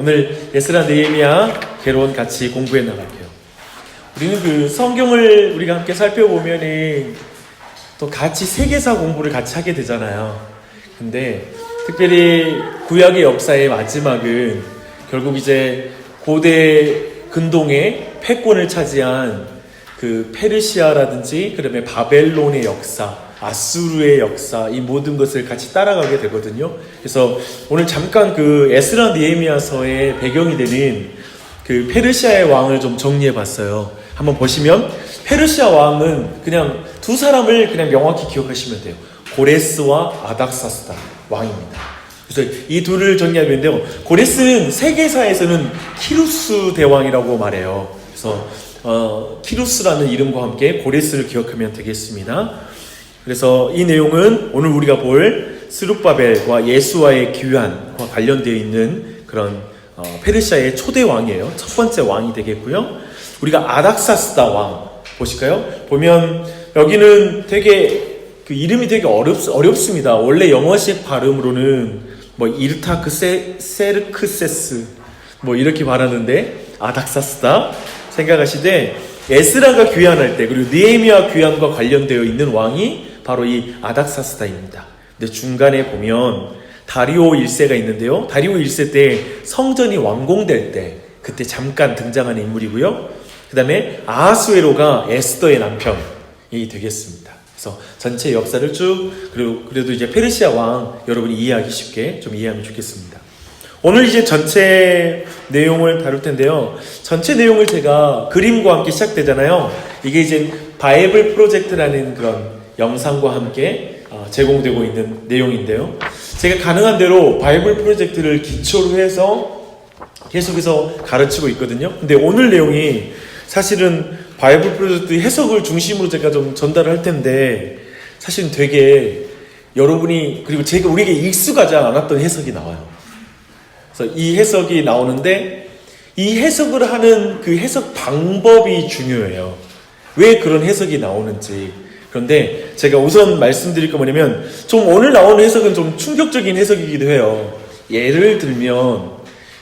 오늘 에스라 느헤미야 개론 같이 공부해 나갈게요. 우리는 그 성경을 우리가 함께 살펴보면은 또 같이 세계사 공부를 같이 하게 되잖아요. 근데 특별히 구약의 역사의 마지막은 결국 이제 고대 근동의 패권을 차지한 그 페르시아라든지 그다음에 바벨론의 역사, 아수르의 역사, 이 모든 것을 같이 따라가게 되거든요. 그래서 오늘 잠깐 그 에스라 느헤미야서의 배경이 되는 그 페르시아의 왕을 좀 정리해 봤어요. 한번 보시면 페르시아 왕은 그냥 두 사람을 그냥 명확히 기억하시면 돼요. 고레스와 아닥사스다 왕입니다. 그래서 이 둘을 정리하면 돼요. 고레스는 세계사에서는 키루스 대왕이라고 말해요. 그래서 키루스라는 이름과 함께 고레스를 기억하면 되겠습니다. 그래서 이 내용은 오늘 우리가 볼 스룹바벨과 예수와의 귀환과 관련되어 있는 그런 페르시아의 초대 왕이에요. 첫 번째 왕이 되겠고요. 우리가 아닥사스다 왕 보실까요? 보면 여기는 되게 그 이름이 되게 어렵습니다. 원래 영어식 발음으로는 뭐 이르타크세르크세스 뭐 이렇게 말하는데 아닥사스다 생각하시되 에스라가 귀환할 때 그리고 느헤미야 귀환과 관련되어 있는 왕이 바로 이 아닥사스다입니다. 근데 중간에 보면 다리오 1세가 있는데요. 다리오 1세 때 성전이 완공될 때 그때 잠깐 등장하는 인물이고요. 그 다음에 아하수에로가 에스더의 남편이 되겠습니다. 그래서 전체 역사를 쭉 그래도 이제 페르시아 왕 여러분이 이해하기 쉽게 좀 이해하면 좋겠습니다. 오늘 이제 전체 내용을 다룰 텐데요. 전체 내용을 제가 그림과 함께 시작되잖아요. 이게 이제 바이블 프로젝트라는 그런 영상과 함께 제공되고 있는 내용인데요. 제가 가능한 대로 바이블 프로젝트를 기초로 해서 계속해서 가르치고 있거든요. 근데 오늘 내용이 사실은 바이블 프로젝트 해석을 중심으로 제가 좀 전달을 할 텐데 사실은 되게 여러분이 그리고 제가 우리에게 익숙하지 않았던 해석이 나와요. 그래서 이 해석이 나오는데 이 해석을 하는 그 해석 방법이 중요해요. 왜 그런 해석이 나오는지. 그런데 제가 우선 말씀드릴 거 뭐냐면 좀 오늘 나오는 해석은 좀 충격적인 해석이기도 해요. 예를 들면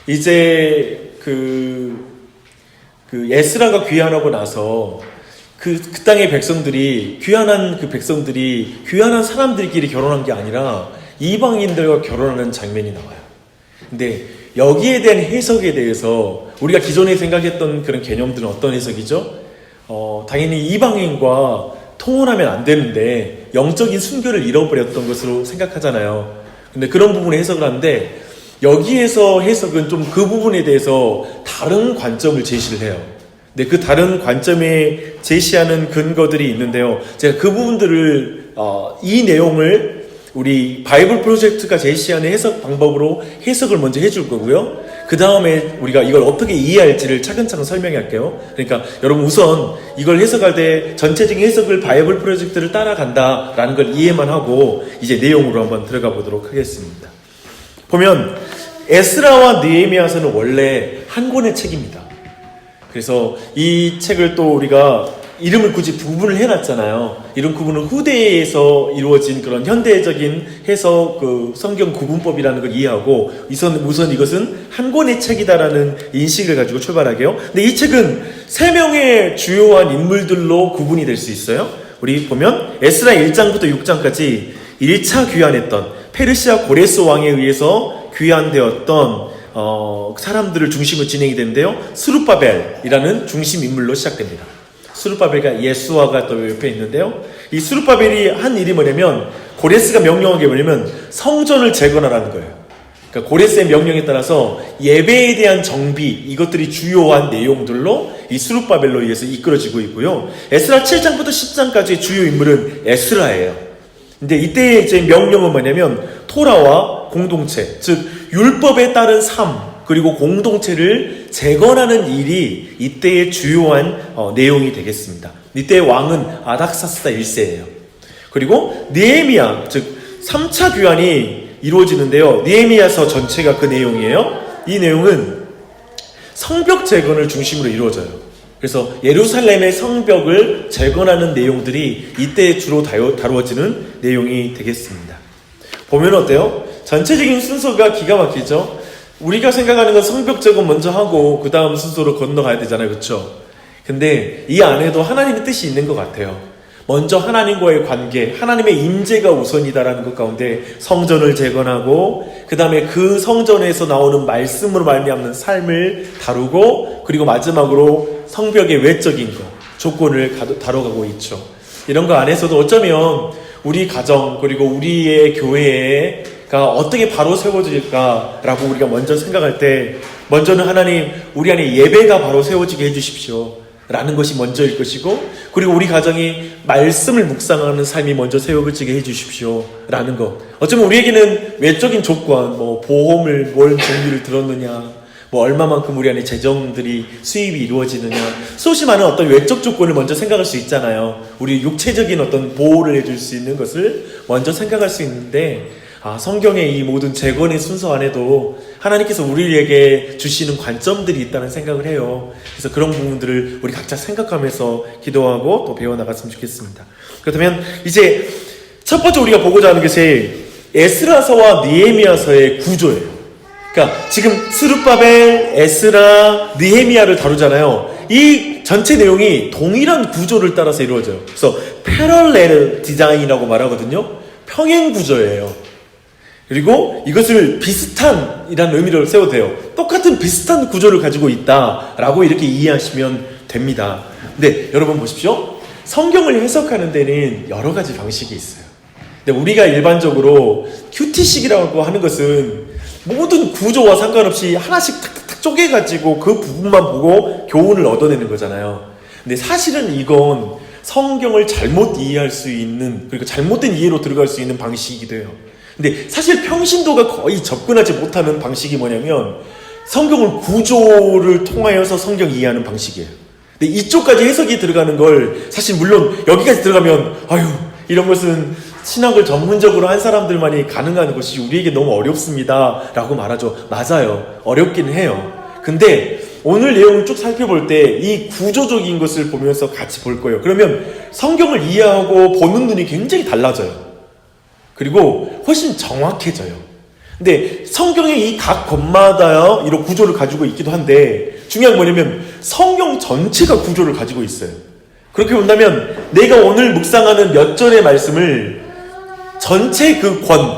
이제 그 에스라가 귀환하고 나서 그 땅의 백성들이 귀환한 사람들끼리 결혼한 게 아니라 이방인들과 결혼하는 장면이 나와요. 근데 여기에 대한 해석에 대해서 우리가 기존에 생각했던 그런 개념들은 어떤 해석이죠? 당연히 이방인과 통혼하면 안 되는데 영적인 순교를 잃어버렸던 것으로 생각하잖아요. 근데 그런 부분에 해석을 하는데 여기에서 해석은 좀 그 부분에 대해서 다른 관점을 제시를 해요. 근데 그 다른 관점에 제시하는 근거들이 있는데요. 제가 그 부분들을 이 내용을 우리 바이블 프로젝트가 제시하는 해석 방법으로 해석을 먼저 해줄 거고요. 그 다음에 우리가 이걸 어떻게 이해할지를 차근차근 설명할게요. 그러니까 여러분 우선 이걸 해석할 때 전체적인 해석을 바이블 프로젝트를 따라간다라는 걸 이해만 하고 이제 내용으로 한번 들어가 보도록 하겠습니다. 보면 에스라와 느헤미야서는 원래 한 권의 책입니다. 그래서 이 책을 또 우리가 이름을 굳이 구분을 해놨잖아요. 이런 구분은 후대에서 이루어진 그런 현대적인 해석 그 성경 구분법이라는 걸 이해하고 우선 이것은 한 권의 책이다라는 인식을 가지고 출발하게요. 근데 이 책은 3명의 주요한 인물들로 구분이 될 수 있어요. 우리 보면 에스라 1장부터 6장까지 1차 귀환했던 페르시아 고레스 왕에 의해서 귀환되었던 사람들을 중심으로 진행이 되는데요. 스룹바벨이라는 중심 인물로 시작됩니다. 스룹바벨과 예수아가 또 옆에 있는데요. 이 스룹바벨이 한 일이 뭐냐면 고레스가 명령한 게 뭐냐면 성전을 재건하라는 거예요. 그러니까 고레스의 명령에 따라서 예배에 대한 정비 이것들이 주요한 내용들로 이 스룹바벨로 의해서 이끌어지고 있고요. 에스라 7장부터 10장까지의 주요 인물은 에스라예요. 근데 이때 이제 명령은 뭐냐면 토라와 공동체, 즉 율법에 따른 삶 그리고 공동체를 재건하는 일이 이때의 주요한 내용이 되겠습니다. 이때의 왕은 아닥사스다 1세예요. 그리고 느헤미야, 즉 3차 귀환이 이루어지는데요. 느헤미야서 전체가 그 내용이에요. 이 내용은 성벽 재건을 중심으로 이루어져요. 그래서 예루살렘의 성벽을 재건하는 내용들이 이때 주로 다루어지는 내용이 되겠습니다. 보면 어때요? 전체적인 순서가 기가 막히죠? 우리가 생각하는 건 성벽 제거 먼저 하고 그 다음 순서로 건너가야 되잖아요. 그렇죠? 근데 이 안에도 하나님의 뜻이 있는 것 같아요. 먼저 하나님과의 관계, 하나님의 임재가 우선이다라는 것 가운데 성전을 재건하고 그 다음에 그 성전에서 나오는 말씀으로 말미암는 삶을 다루고 그리고 마지막으로 성벽의 외적인 것, 조건을 다뤄가고 있죠. 이런 거 안에서도 어쩌면 우리 가정 그리고 우리의 교회가 어떻게 바로 세워질까라고 우리가 먼저 생각할 때 먼저는 하나님 우리 안에 예배가 바로 세워지게 해주십시오 라는 것이 먼저일 것이고 그리고 우리 가정이 말씀을 묵상하는 삶이 먼저 세워지게 해주십시오 라는 것. 어쩌면 우리에게는 외적인 조건, 보험을 뭘 종류를 들었느냐, 얼마만큼 우리 안에 재정들이 수입이 이루어지느냐, 수없이 많은 어떤 외적 조건을 먼저 생각할 수 있잖아요. 우리 육체적인 어떤 보호를 해줄 수 있는 것을 먼저 생각할 수 있는데 성경의 이 모든 재건의 순서 안에도 하나님께서 우리에게 주시는 관점들이 있다는 생각을 해요. 그래서 그런 부분들을 우리 각자 생각하면서 기도하고 또 배워나갔으면 좋겠습니다. 그렇다면 이제 첫 번째 우리가 보고자 하는 것이 에스라서와 느헤미야서의 구조예요. 그러니까 지금 스룹바벨, 에스라, 느헤미야를 다루잖아요. 이 전체 내용이 동일한 구조를 따라서 이루어져요. 그래서 패럴렐 디자인이라고 말하거든요. 평행 구조예요. 그리고 이것을 비슷한이라는 의미를 세워도 돼요. 똑같은 비슷한 구조를 가지고 있다라고 이렇게 이해하시면 됩니다. 근데 여러분 보십시오. 성경을 해석하는 데는 여러 가지 방식이 있어요. 근데 우리가 일반적으로 큐티식이라고 하는 것은 모든 구조와 상관없이 하나씩 탁탁탁 쪼개가지고 그 부분만 보고 교훈을 얻어내는 거잖아요. 근데 사실은 이건 성경을 잘못 이해할 수 있는, 그리고 잘못된 이해로 들어갈 수 있는 방식이기도 해요. 근데 사실 평신도가 거의 접근하지 못하는 방식이 뭐냐면 성경을 구조를 통하여서 성경 이해하는 방식이에요. 근데 이쪽까지 해석이 들어가는 걸 사실 물론 여기까지 들어가면 이런 것은 신학을 전문적으로 한 사람들만이 가능한 것이 우리에게 너무 어렵습니다 라고 말하죠. 맞아요. 어렵긴 해요. 근데 오늘 내용을 쭉 살펴볼 때 이 구조적인 것을 보면서 같이 볼 거예요. 그러면 성경을 이해하고 보는 눈이 굉장히 달라져요. 그리고 훨씬 정확해져요. 근데 성경의 이 각 권마다 이런 구조를 가지고 있기도 한데 중요한 건 뭐냐면 성경 전체가 구조를 가지고 있어요. 그렇게 본다면 내가 오늘 묵상하는 몇 절의 말씀을 전체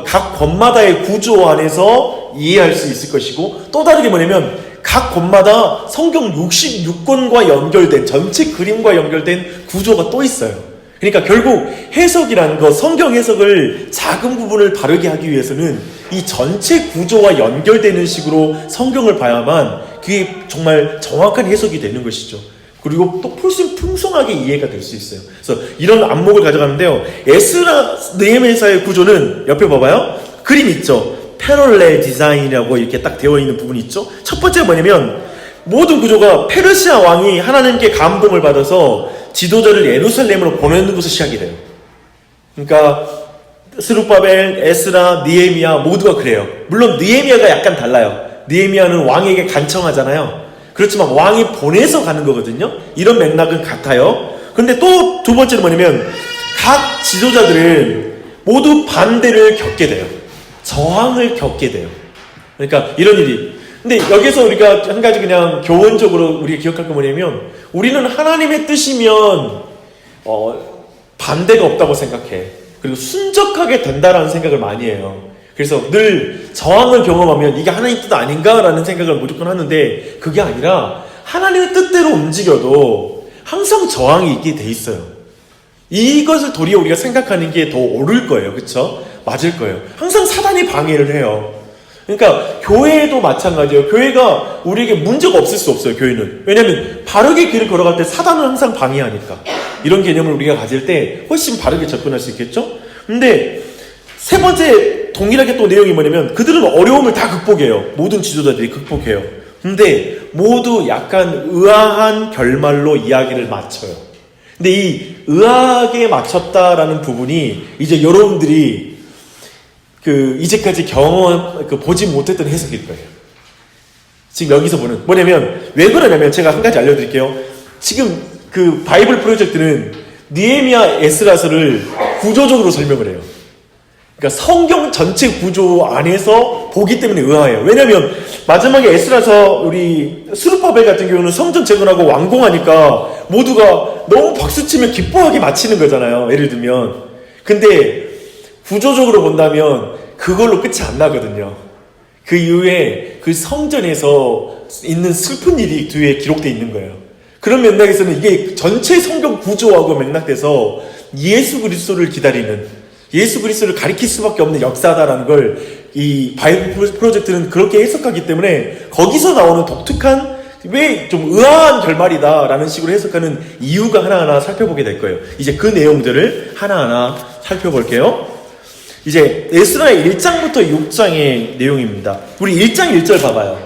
각 권마다의 구조 안에서 이해할 수 있을 것이고 또 다르게 뭐냐면 각 권마다 성경 66권과 연결된 전체 그림과 연결된 구조가 또 있어요. 그러니까 결국 해석이라는 거, 성경 해석을 작은 부분을 바르게 하기 위해서는 이 전체 구조와 연결되는 식으로 성경을 봐야만 그게 정말 정확한 해석이 되는 것이죠. 그리고 또 훨씬 풍성하게 이해가 될 수 있어요. 그래서 이런 안목을 가져가는데요. 에스라 느헤미야서의 구조는 옆에 봐봐요. 그림 있죠. 패럴렐 디자인이라고 이렇게 딱 되어 있는 부분이 있죠. 첫 번째가 뭐냐면 모든 구조가 페르시아 왕이 하나님께 감동을 받아서 지도자를 예루살렘으로 보내는 것을 시작이 돼요. 그러니까 스룹바벨, 에스라, 느헤미야 모두가 그래요. 물론 느헤미야가 약간 달라요. 느헤미야는 왕에게 간청하잖아요. 그렇지만 왕이 보내서 가는 거거든요. 이런 맥락은 같아요. 근데 또 두 번째는 뭐냐면 각 지도자들은 모두 반대를 겪게 돼요. 저항을 겪게 돼요. 그러니까 이런 일이. 근데 여기서 우리가 한 가지 그냥 교훈적으로 우리가 기억할 건 뭐냐면 우리는 하나님의 뜻이면 반대가 없다고 생각해. 그리고 순적하게 된다라는 생각을 많이 해요. 그래서 늘 저항을 경험하면 이게 하나님 뜻 아닌가라는 생각을 무조건 하는데 그게 아니라 하나님의 뜻대로 움직여도 항상 저항이 있게 돼 있어요. 이것을 도리어 우리가 생각하는 게 더 옳을 거예요. 그렇죠? 맞을 거예요. 항상 사단이 방해를 해요. 그러니까 교회도 마찬가지예요. 교회가 우리에게 문제가 없을 수 없어요. 교회는. 왜냐하면 바르게 길을 걸어갈 때 사단은 항상 방해하니까. 이런 개념을 우리가 가질 때 훨씬 바르게 접근할 수 있겠죠? 근데 세 번째 동일하게 또 내용이 뭐냐면 그들은 어려움을 다 극복해요. 모든 지도자들이 극복해요. 근데 모두 약간 의아한 결말로 이야기를 마쳐요. 근데 이 의아하게 마쳤다라는 부분이 이제 여러분들이 이제까지 보지 못했던 해석일 거예요. 지금 여기서 보는 뭐냐면 왜 그러냐면 제가 한 가지 알려드릴게요. 지금 바이블 프로젝트는 느헤미야 에스라서를 구조적으로 설명을 해요. 그러니까 성경 전체 구조 안에서 보기 때문에 의아해요. 왜냐하면 마지막에 에스라서 우리 스룹바벨 같은 경우는 성전 재건하고 완공하니까 모두가 너무 박수치며 기뻐하게 마치는 거잖아요. 예를 들면. 근데 구조적으로 본다면 그걸로 끝이 안 나거든요. 그 이후에 그 성전에서 있는 슬픈 일이 뒤에 기록되어 있는 거예요. 그런 맥락에서는 이게 전체 성경 구조하고 맥락돼서 예수 그리스도를 기다리는, 예수 그리스도를 가리킬 수밖에 없는 역사다라는 걸 이 바이블 프로젝트는 그렇게 해석하기 때문에 거기서 나오는 독특한, 왜 좀 의아한 결말이다라는 식으로 해석하는 이유가 하나하나 살펴보게 될 거예요. 이제 그 내용들을 하나하나 살펴볼게요. 이제 에스라 1장부터 6장의 내용입니다. 우리 1장 1절 봐봐요.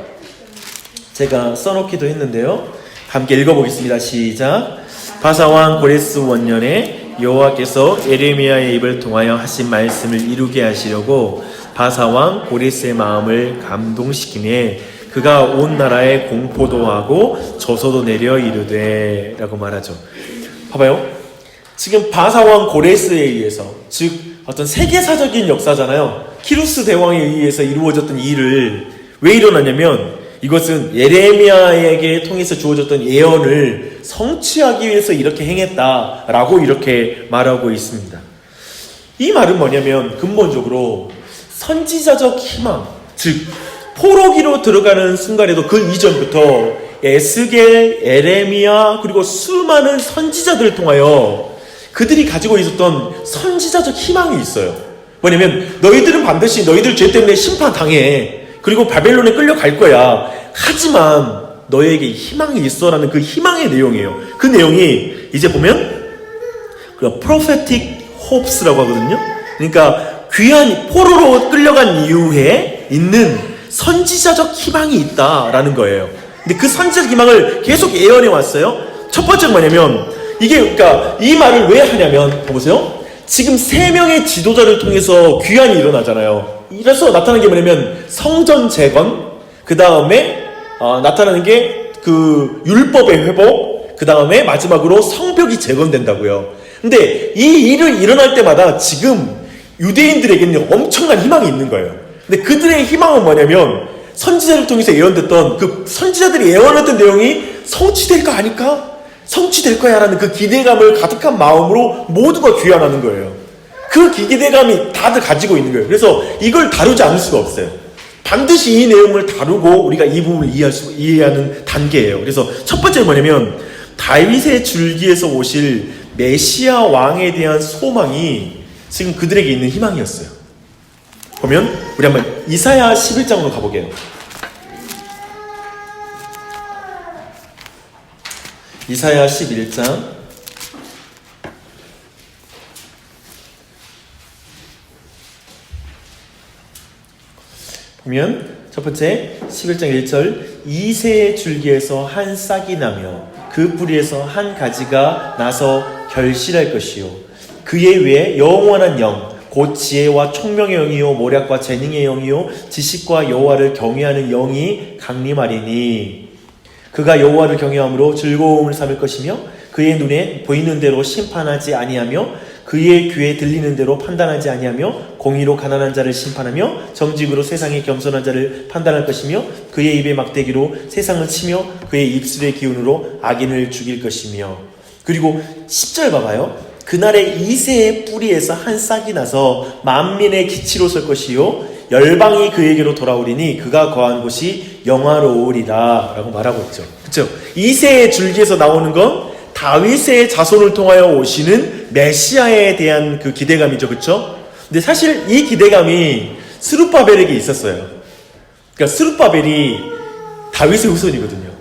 제가 써놓기도 했는데요. 함께 읽어보겠습니다. 시작. 바사왕 고레스 원년에 여호와께서 에레미야의 입을 통하여 하신 말씀을 이루게 하시려고 바사왕 고레스의 마음을 감동시키네 그가 온 나라에 공포도 하고 저소도 내려 이르되 라고 말하죠. 봐봐요. 지금 바사왕 고레스에 의해서, 즉 어떤 세계사적인 역사잖아요. 키루스 대왕에 의해서 이루어졌던 일을 왜 일어나냐면 이것은 예레미야에게 통해서 주어졌던 예언을 성취하기 위해서 이렇게 행했다라고 이렇게 말하고 있습니다. 이 말은 뭐냐면 근본적으로 선지자적 희망, 즉 포로기로 들어가는 순간에도 그 이전부터 에스겔, 에레미야 그리고 수많은 선지자들을 통하여 그들이 가지고 있었던 선지자적 희망이 있어요. 뭐냐면 너희들은 반드시 너희들 죄 때문에 심판당해. 그리고 바벨론에 끌려갈 거야. 하지만 너에게 희망이 있어라는 그 희망의 내용이에요. 그 내용이 이제 보면 그 prophetic hopes라고 하거든요. 그러니까 귀한 포로로 끌려간 이후에 있는 선지자적 희망이 있다라는 거예요. 근데 그 선지자적 희망을 계속 예언해 왔어요. 첫 번째는 뭐냐면 이게 그러니까 이 말을 왜 하냐면 보세요. 지금 3명의 지도자를 통해서 귀환이 일어나잖아요. 이래서 나타나는 게 뭐냐면 성전 재건, 그 다음에 나타나는 게 그 율법의 회복, 그 다음에 마지막으로 성벽이 재건된다고요. 근데 이 일을 일어날 때마다 지금 유대인들에게는 엄청난 희망이 있는 거예요. 근데 그들의 희망은 뭐냐면 선지자를 통해서 예언됐던 그 선지자들이 예언했던 내용이 성취될 거 아닐까? 성취될 거야 라는 그 기대감을 가득한 마음으로 모두가 귀환하는 거예요. 그 기대감이 다들 가지고 있는 거예요. 그래서 이걸 다루지 않을 수가 없어요. 반드시 이 내용을 다루고 우리가 이 부분을 이해하는 단계예요. 그래서 첫 번째는 뭐냐면 다윗의 줄기에서 오실 메시아 왕에 대한 소망이 지금 그들에게 있는 희망이었어요. 보면 우리 한번 이사야 11장으로 가보게요. 이사야 11장 보면 첫 번째 11장 1절 이새의 줄기에서 한 싹이 나며 그 뿌리에서 한 가지가 나서 결실할 것이요 그의 위에 영원한 영 곧 지혜와 총명의 영이요 모략과 재능의 영이요 지식과 여호와를 경외하는 영이 강림하리니 그가 여호와를 경외함으로 즐거움을 삼을 것이며 그의 눈에 보이는 대로 심판하지 아니하며 그의 귀에 들리는 대로 판단하지 아니하며 공의로 가난한 자를 심판하며 정직으로 세상의 겸손한 자를 판단할 것이며 그의 입의 막대기로 세상을 치며 그의 입술의 기운으로 악인을 죽일 것이며 그리고 10절 봐봐요. 그날에 이새의 뿌리에서 한 싹이 나서 만민의 기치로 설 것이요 열방이 그에게로 돌아오리니 그가 거한 곳이 영화로우리라 라고 말하고 있죠. 그렇죠? 이새의 줄기에서 나오는 건 다윗의 자손을 통하여 오시는 메시아에 대한 그 기대감이죠. 그렇죠? 근데 사실 이 기대감이 스룹바벨에게 있었어요. 그러니까 스룹바벨이 다윗의 후손이거든요.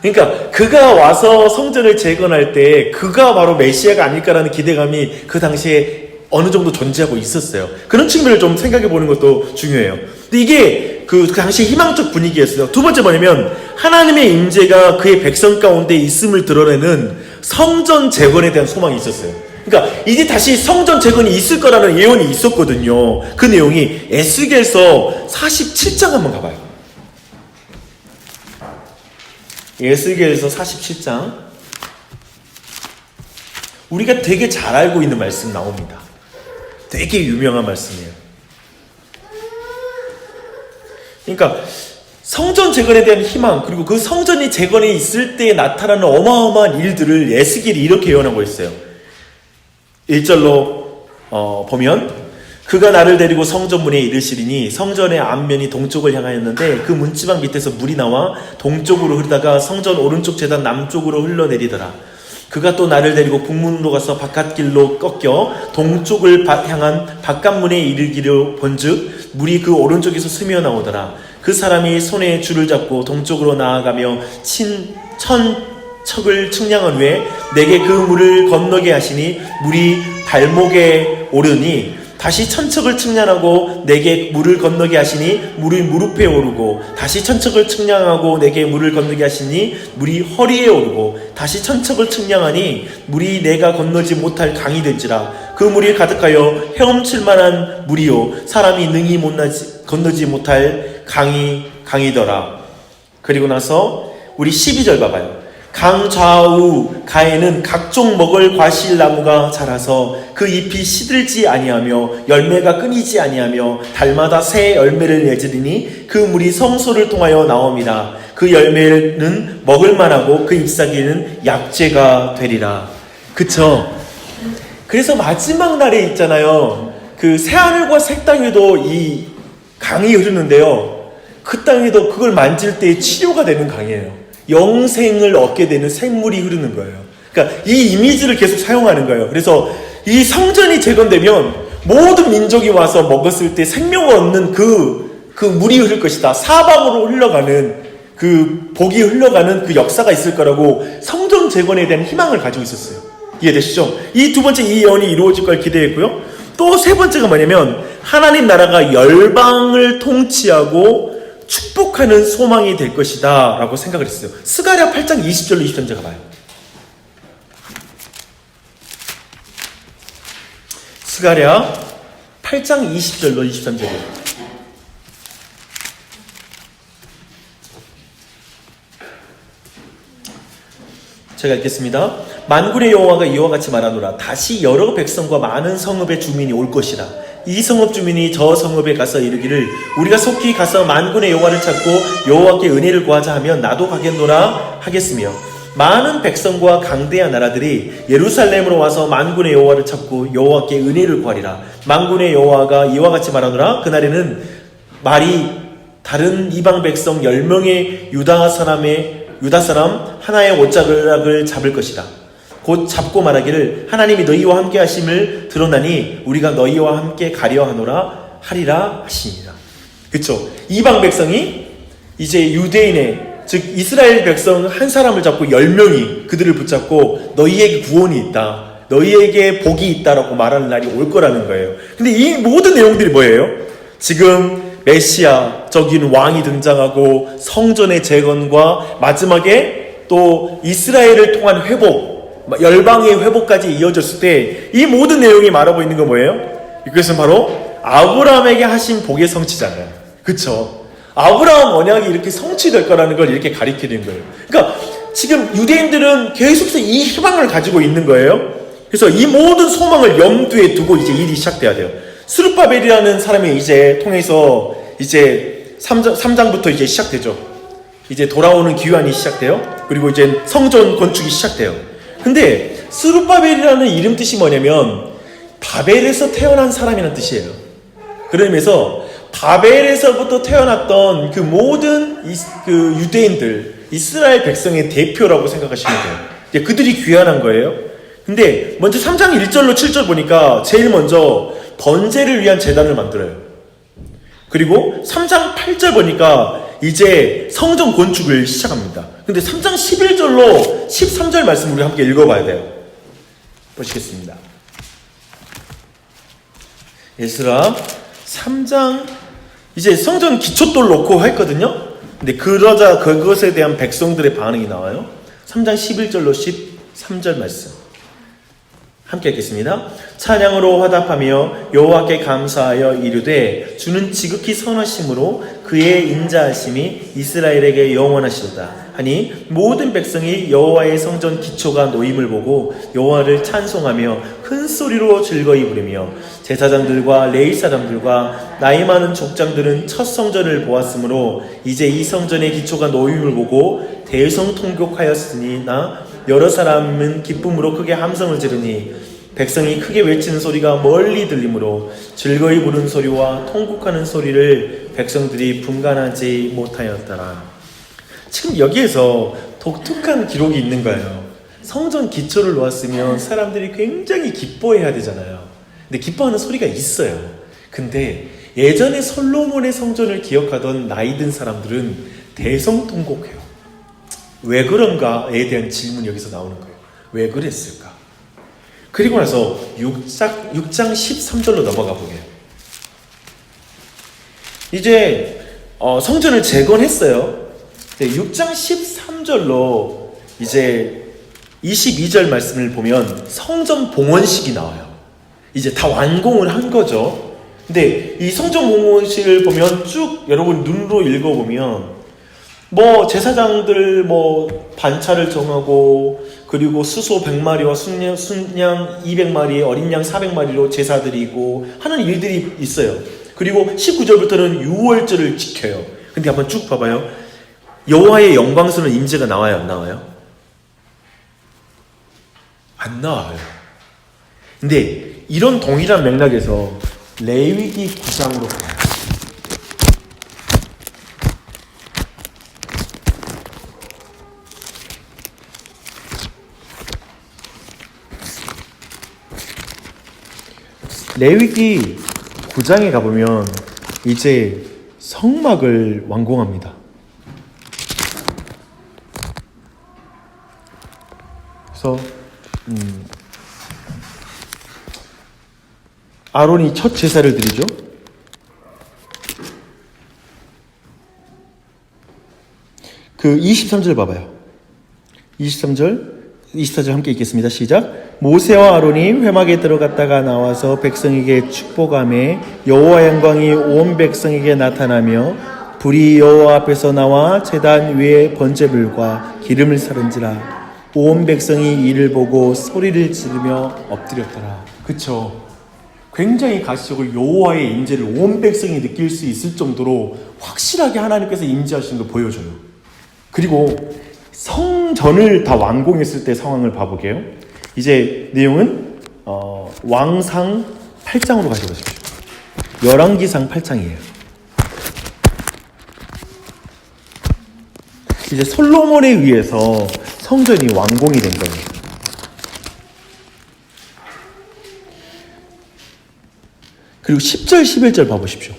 그러니까 그가 와서 성전을 재건할 때 그가 바로 메시아가 아닐까라는 기대감이 그 당시에 어느 정도 존재하고 있었어요. 그런 측면을 좀 생각해 보는 것도 중요해요. 근데 이게 그 당시 희망적 분위기였어요. 두 번째 뭐냐면 하나님의 임재가 그의 백성 가운데 있음을 드러내는 성전 재건에 대한 소망이 있었어요. 그러니까 이제 다시 성전 재건이 있을 거라는 예언이 있었거든요. 그 내용이 에스겔서 47장 한번 가봐요. 에스겔서 47장 우리가 되게 잘 알고 있는 말씀 나옵니다. 되게 유명한 말씀이에요. 그러니까 성전 재건에 대한 희망, 그리고 그 성전이 재건에 있을 때 나타나는 어마어마한 일들을 에스겔이 이렇게 예언하고 있어요. 1절로 보면 그가 나를 데리고 성전 문에 이르시리니 성전의 앞면이 동쪽을 향하였는데 그 문지방 밑에서 물이 나와 동쪽으로 흐르다가 성전 오른쪽 제단 남쪽으로 흘러내리더라. 그가 또 나를 데리고 북문으로 가서 바깥길로 꺾여 동쪽을 향한 바깥문에 이르기로 본즉 물이 그 오른쪽에서 스며 나오더라. 그 사람이 손에 줄을 잡고 동쪽으로 나아가며 천척을 측량한 후에 내게 그 물을 건너게 하시니 물이 발목에 오르니 다시 천척을 측량하고 내게 물을 건너게 하시니 물이 무릎에 오르고 다시 천척을 측량하고 내게 물을 건너게 하시니 물이 허리에 오르고 다시 천척을 측량하니 물이 내가 건너지 못할 강이 된지라. 그 물이 가득하여 헤엄칠 만한 물이요 사람이 능히 건너지 못할 강이더라. 그리고 나서 우리 12절 봐봐요. 강 좌우 가에는 각종 먹을 과실나무가 자라서 그 잎이 시들지 아니하며 열매가 끊이지 아니하며 달마다 새 열매를 맺으리니 그 물이 성소를 통하여 나옵니다. 그 열매는 먹을만하고 그 잎사귀는 약재가 되리라. 그쵸? 그래서 마지막 날에 있잖아요. 그 새하늘과 새 땅에도 이 강이 흐르는데요. 그 땅에도 그걸 만질 때 치료가 되는 강이에요. 영생을 얻게 되는 생물이 흐르는 거예요. 그러니까 이 이미지를 계속 사용하는 거예요. 그래서 이 성전이 재건되면 모든 민족이 와서 먹었을 때 생명을 얻는 그 물이 흐를 것이다. 사방으로 흘러가는 그 복이 흘러가는 그 역사가 있을 거라고 성전 재건에 대한 희망을 가지고 있었어요. 이해되시죠? 이 두 번째 이 예언이 이루어질 걸 기대했고요. 또 세 번째가 뭐냐면 하나님 나라가 열방을 통치하고 축복하는 소망이 될 것이다 라고 생각을 했어요. 스가랴 8장 20절로 23절 가봐요. 스가랴 8장 20절로 23절이에요. 제가 읽겠습니다. 만군의 여호와가 이와 같이 말하노라. 다시 여러 백성과 많은 성읍의 주민이 올 것이라. 이 성읍 주민이 저 성읍에 가서 이르기를 우리가 속히 가서 만군의 여호와를 찾고 여호와께 은혜를 구하자 하면 나도 가겠노라 하겠으며 많은 백성과 강대한 나라들이 예루살렘으로 와서 만군의 여호와를 찾고 여호와께 은혜를 구하리라. 만군의 여호와가 이와 같이 말하노라. 그날에는 말이 다른 이방 백성 10명의 유다 사람 하나의 옷자락을 잡을 것이다. 곧 잡고 말하기를 하나님이 너희와 함께 하심을 드러나니 우리가 너희와 함께 가려 하리라 하시니라. 그쵸? 이방 백성이 이제 유대인의 즉 이스라엘 백성 한 사람을 잡고 10명이 그들을 붙잡고 너희에게 구원이 있다, 너희에게 복이 있다라고 말하는 날이 올 거라는 거예요. 근데 이 모든 내용들이 뭐예요? 지금 메시아적인 왕이 등장하고 성전의 재건과 마지막에 또 이스라엘을 통한 회복, 열방의 회복까지 이어졌을 때 이 모든 내용이 말하고 있는 건 뭐예요? 이것은 바로 아브라함에게 하신 복의 성취잖아요. 그쵸? 아브라함 언약이 이렇게 성취될 거라는 걸 이렇게 가리키는 거예요. 그러니까 지금 유대인들은 계속해서 이 희망을 가지고 있는 거예요. 그래서 이 모든 소망을 염두에 두고 이제 일이 시작돼야 돼요. 스룹바벨이라는 사람이 이제 통해서 이제 3장부터 이제 시작되죠. 이제 돌아오는 기환이 시작돼요. 그리고 이제 성전 건축이 시작돼요. 근데 스룹바벨이라는 이름 뜻이 뭐냐면 바벨에서 태어난 사람이라는 뜻이에요. 그런 의미에서 바벨에서부터 태어났던 그 모든 그 유대인들, 이스라엘 백성의 대표라고 생각하시면 돼요. 그들이 귀환한 거예요. 근데 먼저 3장 1절로 7절 보니까 제일 먼저 번제를 위한 제단을 만들어요. 그리고 3장 8절 보니까 이제 성전 건축을 시작합니다. 근데 3장 11절로 13절 말씀 우리 함께 읽어봐야 돼요. 보시겠습니다. 에스라 3장 이제 성전 기초돌 놓고 했거든요. 근데 그러자 그것에 대한 백성들의 반응이 나와요. 3장 11절로 13절 말씀. 함께 읽겠습니다. 찬양으로 화답하며 여호와께 감사하여 이르되 주는 지극히 선하심으로 그의 인자하심이 이스라엘에게 영원하시도다 하니 모든 백성이 여호와의 성전 기초가 놓임을 보고 여호와를 찬송하며 큰 소리로 즐거이 부르며 제사장들과 레위 사람들과 나이 많은 족장들은 첫 성전을 보았으므로 이제 이 성전의 기초가 놓임을 보고 대성통곡하였으니나 여러 사람은 기쁨으로 크게 함성을 지르니 백성이 크게 외치는 소리가 멀리 들리므로 즐거이 부르는 소리와 통곡하는 소리를 백성들이 분간하지 못하였더라. 지금 여기에서 독특한 기록이 있는 거예요. 성전 기초를 놓았으면 사람들이 굉장히 기뻐해야 되잖아요. 근데 기뻐하는 소리가 있어요. 근데 예전에 솔로몬의 성전을 기억하던 나이 든 사람들은 대성통곡해요. 왜 그런가에 대한 질문이 여기서 나오는 거예요. 왜 그랬을까? 그리고 나서 6장 13절로 넘어가 보게요. 이제 성전을 재건했어요. 6장 13절로 이제 22절 말씀을 보면 성전 봉헌식이 나와요. 이제 다 완공을 한 거죠. 근데 이 성전 봉헌식을 보면 쭉 여러분 눈으로 읽어보면 뭐 제사장들 반차를 정하고 그리고 수소 100마리와 순양 200마리, 어린 양 400마리로 제사 드리고 하는 일들이 있어요. 그리고 19절부터는 유월절을 지켜요. 근데 한번 쭉 봐봐요. 여호와의 영광스러운 임재가 나와요, 안 나와요? 안 나와요. 근데 이런 동일한 맥락에서 레위기 9장으로 가요. 레위기 9장에 가보면 이제 성막을 완공합니다. 그래서 아론이 첫 제사를 드리죠. 그 23절 봐봐요. 24절 함께 읽겠습니다. 시작. 모세와 아론이 회막에 들어갔다가 나와서 백성에게 축복하며 여호와 영광이 온 백성에게 나타나며 불이 여호와 앞에서 나와 제단 위에 번제물과 기름을 사른지라 온 백성이 이를 보고 소리를 지르며 엎드렸더라. 그쵸? 굉장히 가시적으로 여호와의 임재를 온 백성이 느낄 수 있을 정도로 확실하게 하나님께서 임재하시는 걸 보여줘요. 그리고 성전을 다 완공했을 때 상황을 봐보게요. 이제 내용은 왕상 8장으로 가져가십시오. 열왕기상 8장이에요. 이제 솔로몬에 의해서 성전이 완공이 된 거예요. 그리고 10절 11절 봐보십시오.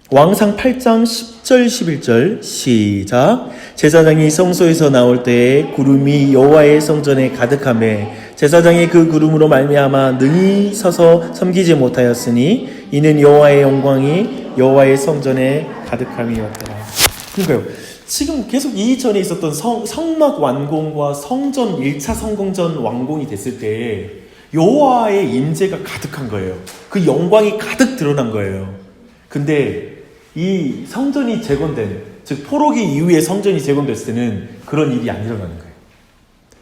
왕상 8장 10절 11절 시작. 제사장이 성소에서 나올 때에 구름이 여호와의 성전에 가득하매 제사장이 그 구름으로 말미암아 능히 서서 섬기지 못하였으니 이는 여호와의 영광이 여호와의 성전에 가득함이었더라. 그러니까요. 지금 계속 이전에 있었던 성막 완공과 성전 1차 성공전 완공이 됐을 때 여호와의 임재가 가득한 거예요. 그 영광이 가득 드러난 거예요. 근데 이 성전이 재건된, 즉 포로기 이후에 성전이 재건됐을 때는 그런 일이 안 일어나는 거예요.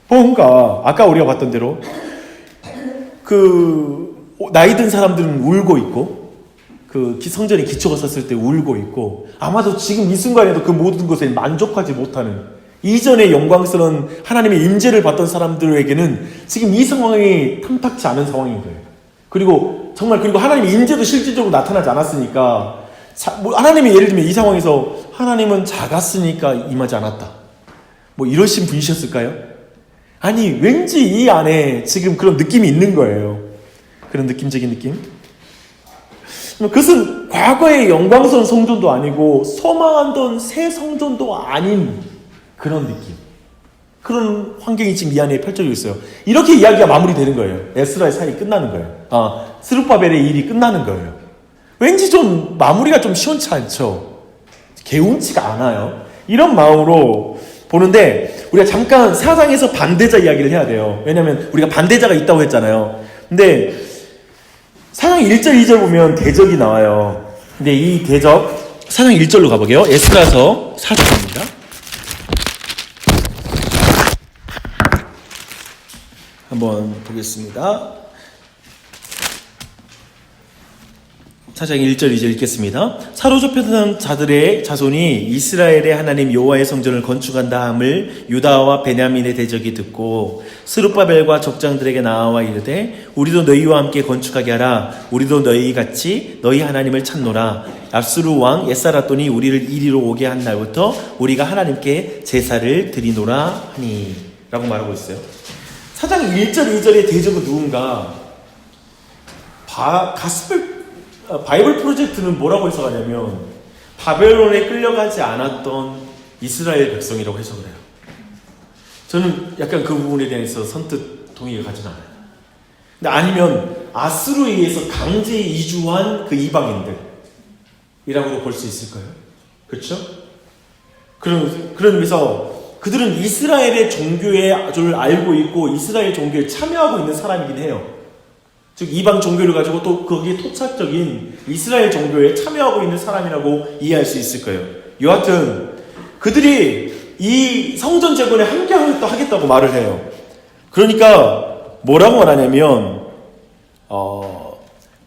뭔가 아까 우리가 봤던 대로 그 나이 든 사람들은 울고 있고 그 성전에 기초가 섰을 때 울고 있고 아마도 지금 이 순간에도 그 모든 것에 만족하지 못하는 이전에 영광스러운 하나님의 임재를 받던 사람들에게는 지금 이 상황이 탐탁치 않은 상황인 거예요. 그리고 하나님의 임재도 실질적으로 나타나지 않았으니까 하나님이 예를 들면 이 상황에서 하나님은 작았으니까 임하지 않았다. 이러신 분이셨을까요? 아니 왠지 이 안에 지금 그런 느낌이 있는 거예요. 그런 느낌적인 느낌? 그것은 과거의 영광스러운 성전도 아니고 소망하던 새 성전도 아닌 그런 느낌. 그런 환경이 지금 이 안에 펼쳐지고 있어요. 이렇게 이야기가 마무리되는 거예요. 에스라의 사역이 끝나는 거예요. 스룹바벨의 일이 끝나는 거예요. 왠지 좀 마무리가 좀 시원치 않죠. 개운치가 않아요. 이런 마음으로 보는데 우리가 잠깐 사상에서 반대자 이야기를 해야 돼요. 왜냐하면 우리가 반대자가 있다고 했잖아요. 근데 사장 1절 2절 보면 대적이 나와요. 근데 이 대적 사장 1절로 가보게요. 에스라서 4장입니다. 한번 보겠습니다. 사장 1절 2절 읽겠습니다. 사로잡혔던 자들의 자손이 이스라엘의 하나님 여호와의 성전을 건축한다 함을 유다와 베냐민의 대적이 듣고 스룹바벨과 족장들에게 나와 이르되 우리도 너희와 함께 건축하게 하라. 우리도 너희 같이 너희 하나님을 찾노라. 압수르 왕 에사라돈이 우리를 이리로 오게 한 날부터 우리가 하나님께 제사를 드리노라 하니 라고 말하고 있어요. 사장 1절 2절의 대적은 누군가? 바이블 프로젝트는 뭐라고 해석하냐면 바벨론에 끌려가지 않았던 이스라엘 백성이라고 해석을 해요. 저는 약간 그 부분에 대해서 선뜻 동의를 가지는 않아요. 근데 아니면 아수르에 의해서 강제 이주한 그 이방인들이라고도 볼 수 있을까요? 그렇죠? 그런 의미에서 그들은 이스라엘의 종교에 줄 알고 있고 이스라엘 종교에 참여하고 있는 사람이긴 해요. 즉 이방 종교를 가지고 또 거기에 토착적인 이스라엘 종교에 참여하고 있는 사람이라고 이해할 수 있을 거예요. 여하튼 그들이 이 성전 재건에 함께 하겠다고 말을 해요. 그러니까 뭐라고 말하냐면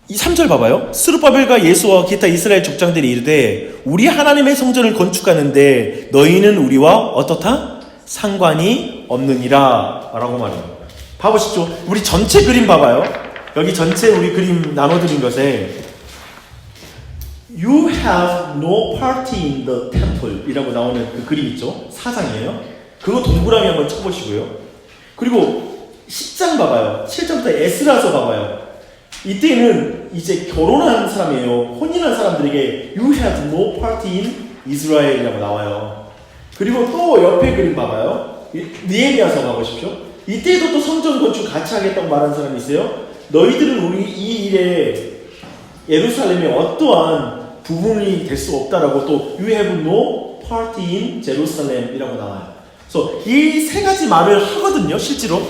이 3절 봐봐요. 스룹바벨과 예수와 기타 이스라엘 족장들이 이르되 우리 하나님의 성전을 건축하는데 너희는 우리와 어떻다? 상관이 없느니라 라고 말해요. 봐보시죠. 우리 전체 그림 봐봐요. 여기 전체 우리 그림 나눠드린 것에 You have no party in the temple 이라고 나오는 그 그림 있죠? 4장이에요. 그거 동그라미 한번 쳐보시고요. 그리고 10장 봐봐요. 7장부터 에스라서 봐봐요. 이때는 이제 결혼한 사람이에요. 혼인한 사람들에게 You have no party in Israel이라고 나와요. 그리고 또 옆에 그림 봐봐요. 느헤미야서 가보십시오. 이때도 또 성전 건축 같이 하겠다고 말하는 사람이 있어요. 너희들은 우리 이 일에 예루살렘에 어떠한 부분이 될 수 없다라고 또 You have no party in Jerusalem이라고 나와요. 그래서 이 세 가지 말을 하거든요, 실제로.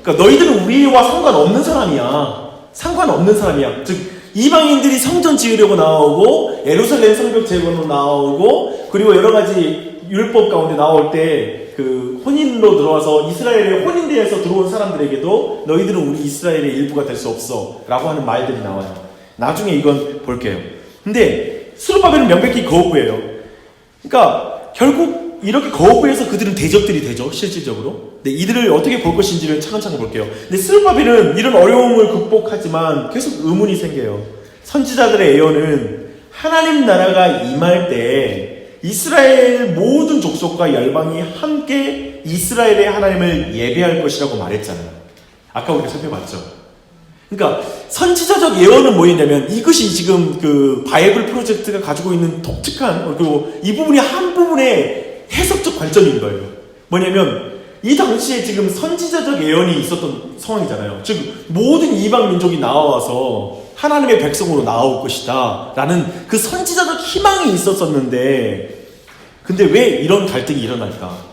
그러니까 너희들은 우리와 상관없는 사람이야. 상관없는 사람이야. 즉 이방인들이 성전 지으려고 나오고 예루살렘 성벽 재건으로 나오고 그리고 여러 가지 율법 가운데 나올 때 그 혼인로 들어와서 이스라엘의 혼인대에서 들어온 사람들에게도 너희들은 우리 이스라엘의 일부가 될 수 없어 라고 하는 말들이 나와요. 나중에 이건 볼게요. 근데 스룹바벨은 명백히 거부예요. 그러니까 결국 이렇게 거부해서 그들은 대적들이 되죠, 실질적으로. 근데 이들을 어떻게 볼 것인지를 차근차근 볼게요. 근데 스룹바벨은 이런 어려움을 극복하지만 계속 의문이 생겨요. 선지자들의 예언은 하나님 나라가 임할 때 이스라엘 모든 족속과 열방이 함께 이스라엘의 하나님을 예배할 것이라고 말했잖아요. 아까 우리가 살펴봤죠. 그러니까 선지자적 예언은 뭐였냐면 이것이 지금 그 바이블 프로젝트가 가지고 있는 독특한 그리고 이 부분이 한 부분의 해석적 관점인 거예요. 뭐냐면 이 당시에 지금 선지자적 예언이 있었던 상황이잖아요. 즉 모든 이방 민족이 나와서 하나님의 백성으로 나올 것이다 라는 그 선지자적 희망이 있었었는데 근데 왜 이런 갈등이 일어날까?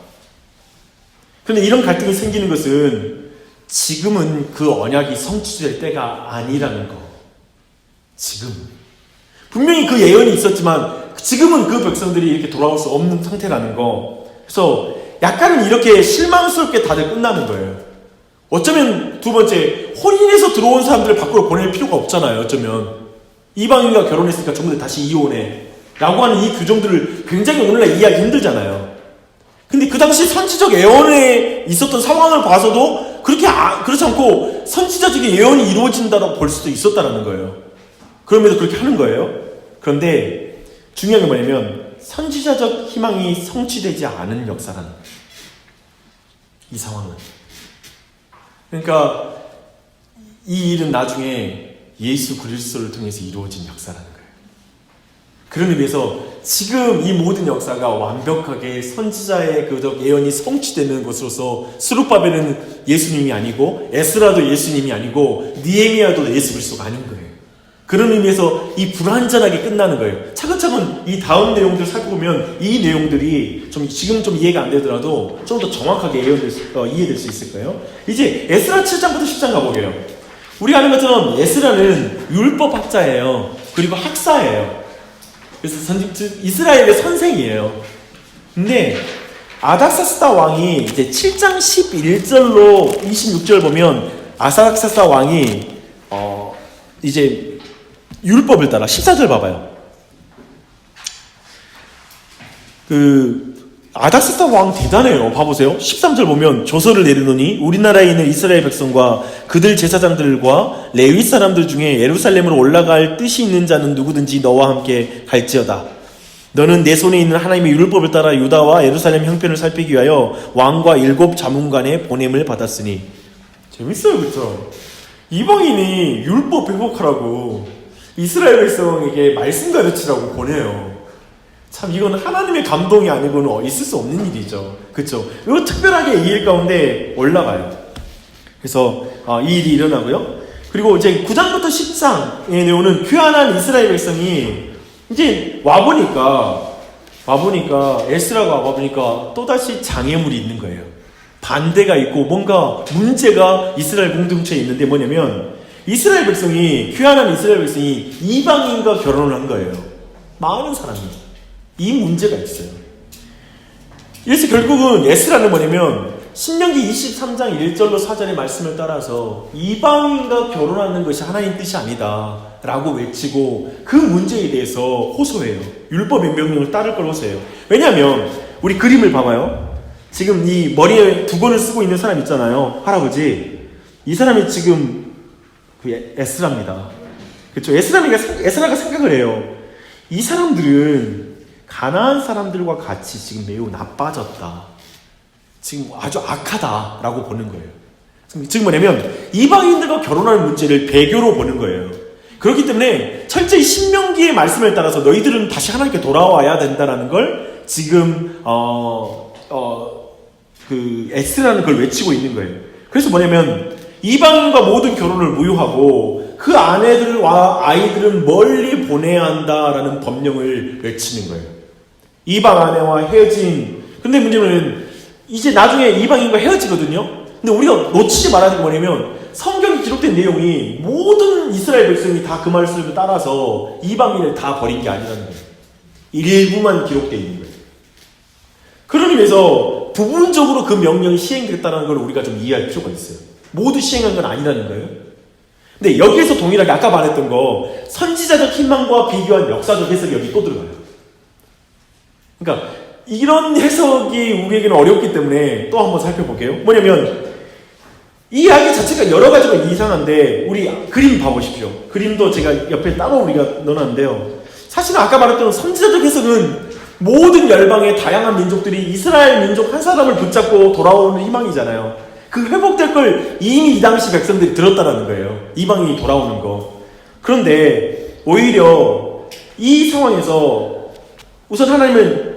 그런데 이런 갈등이 생기는 것은 지금은 그 언약이 성취될 때가 아니라는 거. 지금 분명히 그 예언이 있었지만 지금은 그 백성들이 이렇게 돌아올 수 없는 상태라는 거. 그래서 약간은 이렇게 실망스럽게 다들 끝나는 거예요. 어쩌면 두 번째 혼인해서 들어온 사람들을 밖으로 보낼 필요가 없잖아요. 어쩌면 이방인과 결혼했으니까 전부 다 다시 이혼해 라고 하는 이 규정들을 굉장히 오늘날 이해하기 힘들잖아요. 근데 그 당시 선지적 예언에 있었던 상황을 봐서도 그렇지 않고 선지자적인 예언이 이루어진다고 볼 수도 있었다는 거예요. 그럼에도 그렇게 하는 거예요. 그런데 중요한 게 뭐냐면 선지자적 희망이 성취되지 않은 역사라는 거예요. 이 상황은. 그러니까 이 일은 나중에 예수 그리스도를 통해서 이루어진 역사라는 거예요. 그런 의미에서 지금 이 모든 역사가 완벽하게 선지자의 그 예언이 성취되는 것으로서 스룹바벨은 예수님이 아니고 에스라도 예수님이 아니고 느헤미야도 예수 그리스도가 아닌 거예요. 그런 의미에서 이 불완전하게 끝나는 거예요. 차근차근 이 다음 내용들 살펴보면 이 내용들이 지금 좀 이해가 안 되더라도 좀 더 정확하게 이해될 수 있을 거예요. 이제 에스라 7장부터 10장 가보게요. 우리가 아는 것처럼 에스라는 율법학자예요. 그리고 학사예요. 그래서 이스라엘의 선생이에요. 근데 아닥사스다 왕이 이제 7장 11절로 26절 보면 아닥사스다 왕이 이제 율법을 따라 14절 봐봐요. 아닥사스다 왕 대단해요. 봐보세요. 13절 보면 조서를 내리노니 우리나라에 있는 이스라엘 백성과 그들 제사장들과 레위 사람들 중에 예루살렘으로 올라갈 뜻이 있는 자는 누구든지 너와 함께 갈지어다. 너는 내 손에 있는 하나님의 율법을 따라 유다와 예루살렘 형편을 살피기 위하여 왕과 7 자문관의 보냄을 받았으니. 재밌어요, 그렇죠? 이방인이 율법 회복하라고 이스라엘 백성에게 말씀 가르치라고 보내요. 참 이건 하나님의 감동이 아니고는 있을 수 없는 일이죠. 그렇죠? 이거 특별하게 이 일 가운데 올라가요. 그래서 이 일이 일어나고요. 그리고 이제 9장부터 10장에 내오는 쾌한한 이스라엘 백성이 이제 와보니까 에스라가 와보니까 또다시 장애물이 있는 거예요. 반대가 있고 뭔가 문제가 이스라엘 공동체에 있는데 뭐냐면 이스라엘 백성이 쾌한한 이스라엘 백성이 이방인과 결혼을 한 거예요. 많은 사람이. 이 문제가 있어요. 그래서 결국은 에스라는 뭐냐면 신명기 23장 1절로 4절의 말씀을 따라서 이방인과 결혼하는 것이 하나님 뜻이 아니다 라고 외치고 그 문제에 대해서 호소해요. 율법의 명령을 따를 걸 호소해요. 왜냐하면 우리 그림을 봐봐요. 지금 이 머리에 두건을 쓰고 있는 사람 있잖아요. 할아버지. 이 사람이 지금 에스라입니다. 그렇죠? 에스라가 생각을 해요. 이 사람들은 가나안 사람들과 같이 지금 매우 나빠졌다. 지금 아주 악하다라고 보는 거예요. 지금 뭐냐면 이방인들과 결혼하는 문제를 배교로 보는 거예요. 그렇기 때문에 철저히 신명기의 말씀을 따라서 너희들은 다시 하나님께 돌아와야 된다라는 걸 지금 에스라는 걸 외치고 있는 거예요. 그래서 뭐냐면 이방인과 모든 결혼을 무효하고 그 아내들과 아이들은 멀리 보내야 한다라는 법령을 외치는 거예요. 이방 아내와 헤어진. 근데 문제는 이제 나중에 이방인과 헤어지거든요. 근데 우리가 놓치지 말아야 될 게 뭐냐면 성경에 기록된 내용이 모든 이스라엘 백성이 다 그 말씀을 따라서 이방인을 다 버린 게 아니라는 거예요. 일부만 기록되어 있는 거예요. 그런 의미에서 부분적으로 그 명령이 시행됐다는 걸 우리가 좀 이해할 필요가 있어요. 모두 시행한 건 아니라는 거예요. 근데 여기에서 동일하게 아까 말했던 거 선지자적 희망과 비교한 역사적 해석이 여기 또 들어가요. 그러니까 이런 해석이 우리에게는 어렵기 때문에 또 한번 살펴볼게요. 뭐냐면 이 이야기 자체가 여러 가지가 이상한데 우리 그림 봐보십시오. 그림도 제가 옆에 따로 우리가 넣어놨는데요. 사실은 아까 말했던 선지자적 해석은 모든 열방의 다양한 민족들이 이스라엘 민족 한 사람을 붙잡고 돌아오는 희망이잖아요. 그 회복될 걸 이미 이 당시 백성들이 들었다라는 거예요. 이방인이 돌아오는 거. 그런데 오히려 이 상황에서 우선 하나님은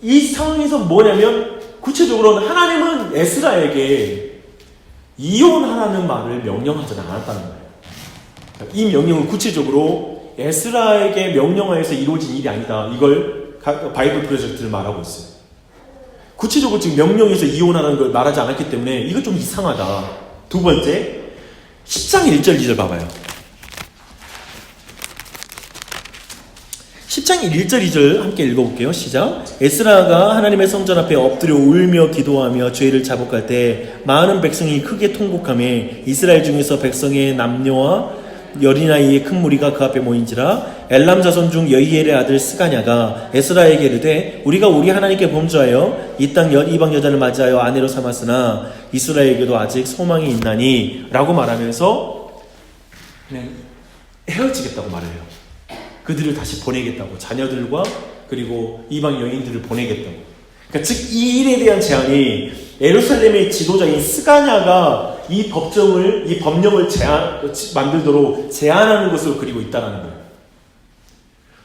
이 상황에서 뭐냐면 구체적으로는 하나님은 에스라에게 이혼하라는 말을 명령하지 않았다는 거예요. 이 명령은 구체적으로 에스라에게 명령하여서 이루어진 일이 아니다. 이걸 바이블 프로젝트를 말하고 있어요. 구체적으로 지금 명령에서 이혼하라는 걸 말하지 않았기 때문에 이거 좀 이상하다. 두 번째, 10장 1절 2절 봐봐요. 10장 1절 2절 함께 읽어볼게요. 시작. 에스라가 하나님의 성전 앞에 엎드려 울며 기도하며 죄를 자복할 때 많은 백성이 크게 통곡하며 이스라엘 중에서 백성의 남녀와 어린아이의 큰 무리가 그 앞에 모인지라. 엘람 자손 중 여이엘의 아들 스가냐가 에스라에게 이르되 우리가 우리 하나님께 범죄하여 이 땅 이방 여자를 맞이하여 아내로 삼았으나 이스라엘에게도 아직 소망이 있나니 라고 말하면서 그냥 헤어지겠다고 말해요. 그들을 다시 보내겠다고. 자녀들과 그리고 이방 여인들을 보내겠다고. 그러니까 즉 이 일에 대한 제안이 예루살렘의 지도자인 스가냐가 이 법령을 만들도록 제안하는 것으로 그리고 있다는 거예요.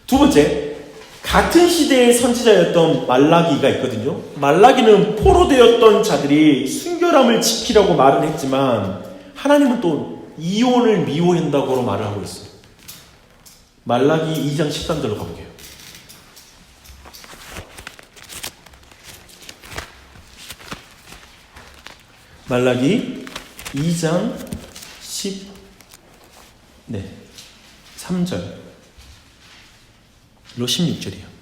두 번째, 같은 시대의 선지자였던 말라기가 있거든요. 말라기는 포로되었던 자들이 순결함을 지키려고 말은 했지만 하나님은 또 이혼을 미워한다고 말을 하고 있어요. 말라기 2장 13절로 가볼게요. 말라기 2장 네, 3절로 16절이요.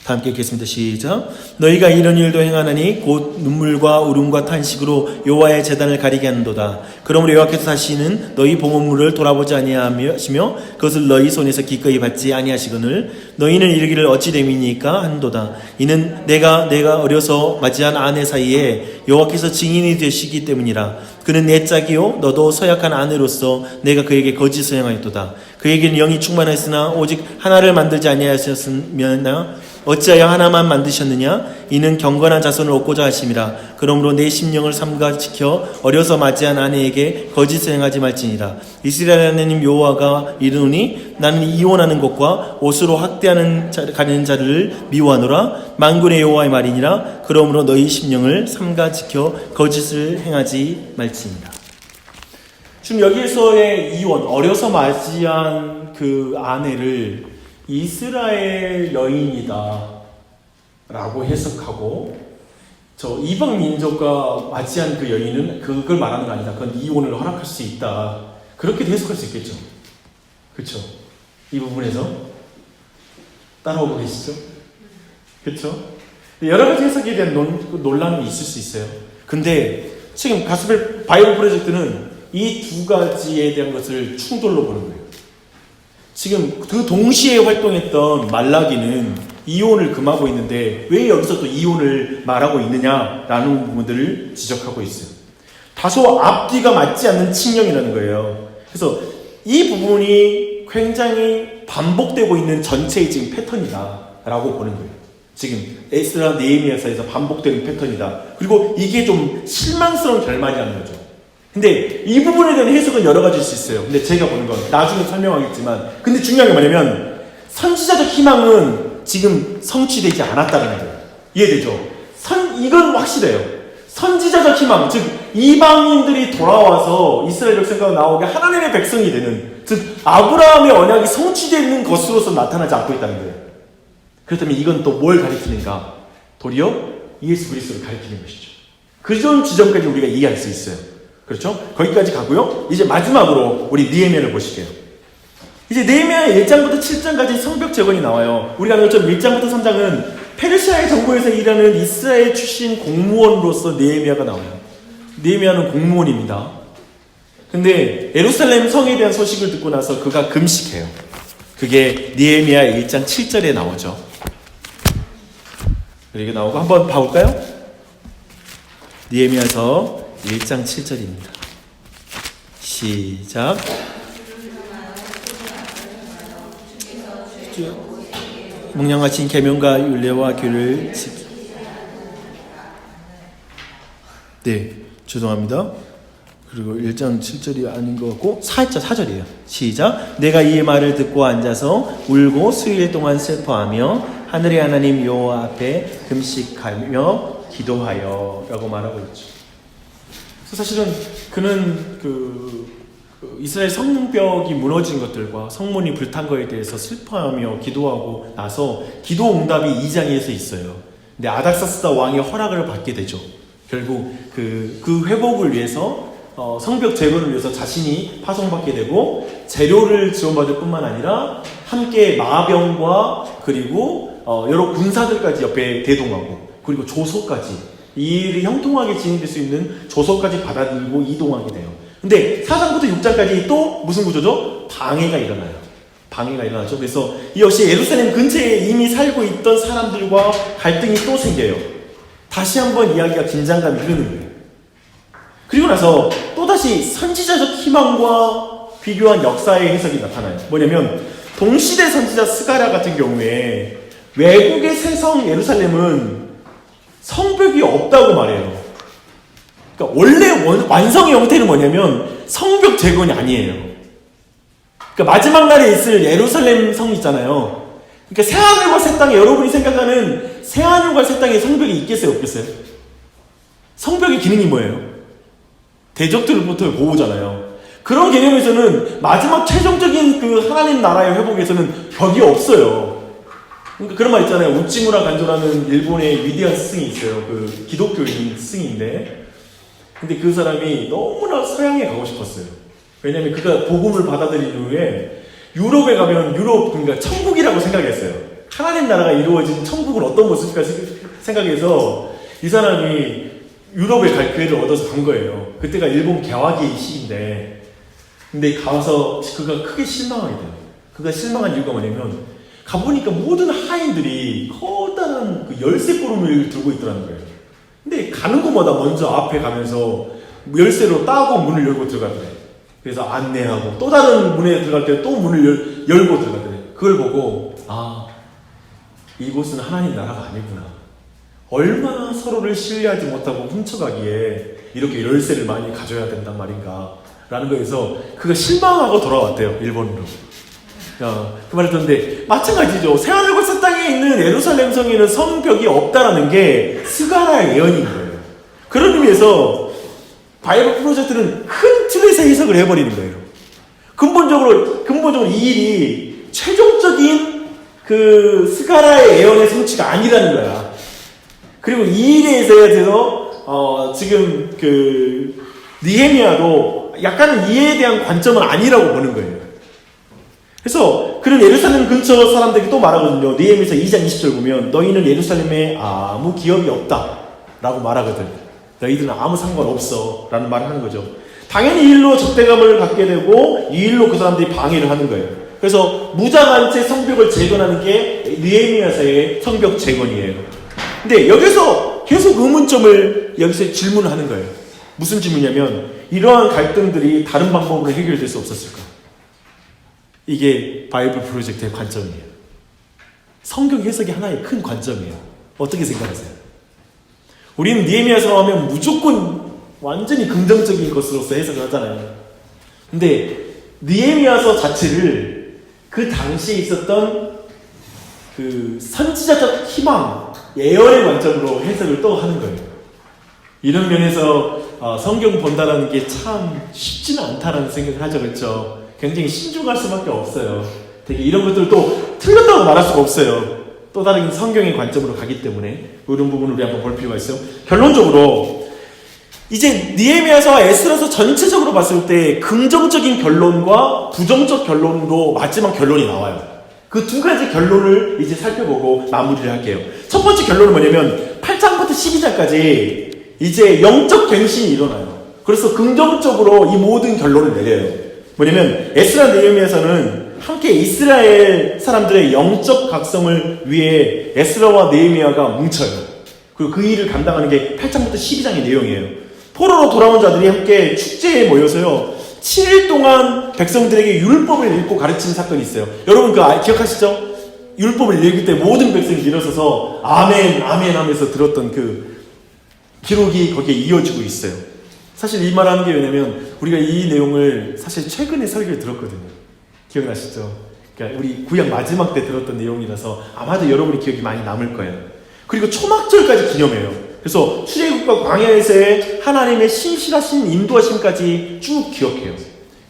다 함께 읽겠습니다. 시작. 너희가 이런 일도 행하나니 곧 눈물과 울음과 탄식으로 여호와의 제단을 가리게 하는도다. 그러므로 여호와께서 다시는 너희 봉헌물을 돌아보지 아니하시며 그것을 너희 손에서 기꺼이 받지 아니하시거늘 너희는 이르기를 어찌 됨이니까 한도다. 이는 내가 어려서 맞이한 아내 사이에 여호와께서 증인이 되시기 때문이라. 그는 내 짝이요 너도 서약한 아내로서 내가 그에게 거짓을 행하였도다. 그에게는 영이 충만하였으나 오직 하나를 만들지 아니하셨으면 어찌하여 하나만 만드셨느냐? 이는 경건한 자손을 얻고자 하심이라. 그러므로 내 심령을 삼가 지켜 어려서 맞이한 아내에게 거짓을 행하지 말지니라. 이스라엘 하나님 여호와가 이르노니 나는 이혼하는 것과 옷으로 학대하는 가리는 자를 미워하노라. 만군의 여호와의 말이니라. 그러므로 너희 심령을 삼가 지켜 거짓을 행하지 말지니라. 지금 여기에서의 이혼, 어려서 맞이한 그 아내를 이스라엘 여인이다 라고 해석하고 저 이방 민족과 맞이한 그 여인은 그걸 말하는 거 아니다. 그건 이혼을 허락할 수 있다. 그렇게도 해석할 수 있겠죠. 그렇죠? 이 부분에서 따라오고 계시죠? 그렇죠? 여러 가지 해석에 대한 논란이 있을 수 있어요. 근데 지금 가스펠 바이블 프로젝트는 이 두 가지에 대한 것을 충돌로 보는 거예요. 지금 그 동시에 활동했던 말라기는 이혼을 금하고 있는데 왜 여기서 또 이혼을 말하고 있느냐라는 부분들을 지적하고 있어요. 다소 앞뒤가 맞지 않는 칙령이라는 거예요. 그래서 이 부분이 굉장히 반복되고 있는 전체의 지금 패턴이다라고 보는 거예요. 지금 에스라 느헤미야서에서 반복되는 패턴이다. 그리고 이게 좀 실망스러운 결말이라는 거죠. 근데 이 부분에 대한 해석은 여러 가지일 수 있어요. 근데 제가 보는 건 나중에 설명하겠지만 근데 중요한 게 뭐냐면 선지자적 희망은 지금 성취되지 않았다는 거예요. 이해되죠? 이건 확실해요. 선지자적 희망, 즉 이방인들이 돌아와서 이스라엘 백성과 나오게 하나님의 백성이 되는, 즉 아브라함의 언약이 성취되는 것으로서 나타나지 않고 있다는 거예요. 그렇다면 이건 또 뭘 가리키는가? 도리어 예수 그리스도를 가리키는 것이죠. 그 전 지점까지 우리가 이해할 수 있어요. 그렇죠? 거기까지 가고요. 이제 마지막으로 우리 느헤미야를 보실게요. 이제 느헤미야 1장부터 7장까지 성벽 재건이 나와요. 우리가 알고 있죠? 1장부터 3장은 페르시아의 정부에서 일하는 이스라엘 출신 공무원으로서 느헤미야가 나와요. 느헤미야는 공무원입니다. 근데 예루살렘 성에 대한 소식을 듣고 나서 그가 금식해요. 그게 느헤미야 1장 7절에 나오죠. 이렇게 나오고 한번 봐볼까요? 느헤미야서 1장 7절입니다. 시작. 명령하신 계명과 율례와 규를 네, 죄송합니다. 그리고 1장 7절이 아닌 것 같고 4절이에요. 시작. 내가 이 말을 듣고 앉아서 울고 수일 동안 슬퍼하며 하늘의 하나님 여호와 앞에 금식하며 기도하여 라고 말하고 있죠. 사실은 그는 이스라엘 성벽이 무너진 것들과 성문이 불탄 것에 대해서 슬퍼하며 기도하고 나서 기도 응답이 2장에서 있어요. 근데 아닥사스다 왕의 허락을 받게 되죠. 결국 그 회복을 위해서 성벽 재건을 위해서 자신이 파송받게 되고 재료를 지원받을 뿐만 아니라 함께 마병과 그리고 여러 군사들까지 옆에 대동하고 그리고 조소까지 이 일이 형통하게 진행될 수 있는 조서까지 받아들이고 이동하게 돼요. 근데 4장부터 6장까지 또 무슨 구조죠? 방해가 일어나요. 방해가 일어나죠. 그래서 이 역시 예루살렘 근처에 이미 살고 있던 사람들과 갈등이 또 생겨요. 다시 한번 이야기가 긴장감이 흐르는 거예요. 그리고 나서 또다시 선지자적 희망과 비교한 역사의 해석이 나타나요. 뭐냐면 동시대 선지자 스가랴 같은 경우에 외국의 새성 예루살렘은 성벽이 없다고 말해요. 그러니까 원래 완성의 형태는 뭐냐면 성벽 재건이 아니에요. 그러니까 마지막 날에 있을 예루살렘 성 있잖아요. 그러니까 새하늘과 새 땅에 여러분이 생각하는 새하늘과 새 땅에 성벽이 있겠어요, 없겠어요? 성벽의 기능이 뭐예요? 대적들로부터 보호잖아요. 그런 개념에서는 마지막 최종적인 그 하나님 나라의 회복에서는 벽이 없어요. 그러니까 그런 말 있잖아요. 우찌무라 간조라는 일본의 위대한 스승이 있어요. 그 기독교인 스승인데, 근데 그 사람이 너무나 서양에 가고 싶었어요. 왜냐면 그가 복음을 받아들인 이후에 유럽에 가면 그러니까 천국이라고 생각했어요. 하나님 나라가 이루어진 천국은 어떤 모습일까 생각해서 이 사람이 유럽에 갈 기회를 얻어서 간 거예요. 그때가 일본 개화기 시기인데, 근데 가서 그가 크게 실망하게 돼요. 그가 실망한 이유가 뭐냐면 가보니까 모든 하인들이 커다란 그 열쇠 보름을 들고 있더라는 거예요. 근데 가는 곳마다 먼저 앞에 가면서 열쇠로 따고 문을 열고 들어가더래요. 그래서 안내하고 또 다른 문에 들어갈 때 또 문을 열고 들어가더래요. 그걸 보고 이곳은 하나님 나라가 아니구나. 얼마나 서로를 신뢰하지 못하고 훔쳐가기에 이렇게 열쇠를 많이 가져야 된단 말인가 라는 거에서 그가 실망하고 돌아왔대요. 일본으로. 그 말을 듣는데 마찬가지죠. 새하늘과 땅에 있는 예루살렘 성에는 성벽이 없다라는 게 스가랴의 예언인 거예요. 그런 의미에서 바이블 프로젝트는 큰 틀에서 해석을 해버리는 거예요. 근본적으로 이 일이 최종적인 그 스가랴의 예언의 성취가 아니라는 거야. 그리고 이 일에 대해서 지금 그 느헤미야도 약간은 이에 대한 관점은 아니라고 보는 거예요. 그래서 그런 예루살렘 근처 사람들에게 또 말하거든요. 느헤미야 2장 20절 보면 너희는 예루살렘에 아무 기업이 없다 라고 말하거든. 너희들은 아무 상관없어 라는 말을 하는 거죠. 당연히 이 일로 적대감을 갖게 되고 이 일로 그 사람들이 방해를 하는 거예요. 그래서 무장한 채 성벽을 재건하는 게 느헤미야서의 성벽 재건이에요. 근데 여기서 계속 의문점을 여기서 질문을 하는 거예요. 무슨 질문이냐면 이러한 갈등들이 다른 방법으로 해결될 수 없었을까? 이게 바이블 프로젝트의 관점이에요. 성경 해석이 하나의 큰 관점이에요. 어떻게 생각하세요? 우리는 느헤미야서 하면 무조건 완전히 긍정적인 것으로서 해석을 하잖아요. 근데 느헤미야서 자체를 그 당시에 있었던 그 선지자적 희망, 예언의 관점으로 해석을 또 하는 거예요. 이런 면에서 성경 본다라는 게 참 쉽지는 않다라는 생각을 하죠. 그렇죠? 굉장히 신중할 수밖에 없어요. 되게 이런 것들을 또 틀렸다고 말할 수가 없어요. 또 다른 성경의 관점으로 가기 때문에 이런 부분을 우리 한번 볼 필요가 있어요. 결론적으로 이제 느헤미야서와 에스라서 전체적으로 봤을 때 긍정적인 결론과 부정적 결론으로 마지막 결론이 나와요. 그 두 가지 결론을 이제 살펴보고 마무리를 할게요. 첫 번째 결론은 뭐냐면 8장부터 12장까지 이제 영적 갱신이 일어나요. 그래서 긍정적으로 이 모든 결론을 내려요. 뭐냐면 에스라 느헤미야서는 함께 이스라엘 사람들의 영적 각성을 위해 에스라와 느헤미야가 뭉쳐요. 그리고 그 일을 감당하는 게 8장부터 12장의 내용이에요. 포로로 돌아온 자들이 함께 축제에 모여서요 7일 동안 백성들에게 율법을 읽고 가르치는 사건이 있어요. 여러분 그거 기억하시죠? 율법을 읽을 때 모든 백성이 일어서서 아멘 아멘 하면서 들었던 그 기록이 거기에 이어지고 있어요. 사실 이 말하는 게 왜냐면 우리가 이 내용을 사실 최근에 설교를 들었거든요. 기억나시죠? 그러니까 우리 구약 마지막 때 들었던 내용이라서 아마도 여러분의 기억이 많이 남을 거예요. 그리고 초막절까지 기념해요. 그래서 출애굽과 광야에서의 하나님의 신실하신 인도하심까지 쭉 기억해요.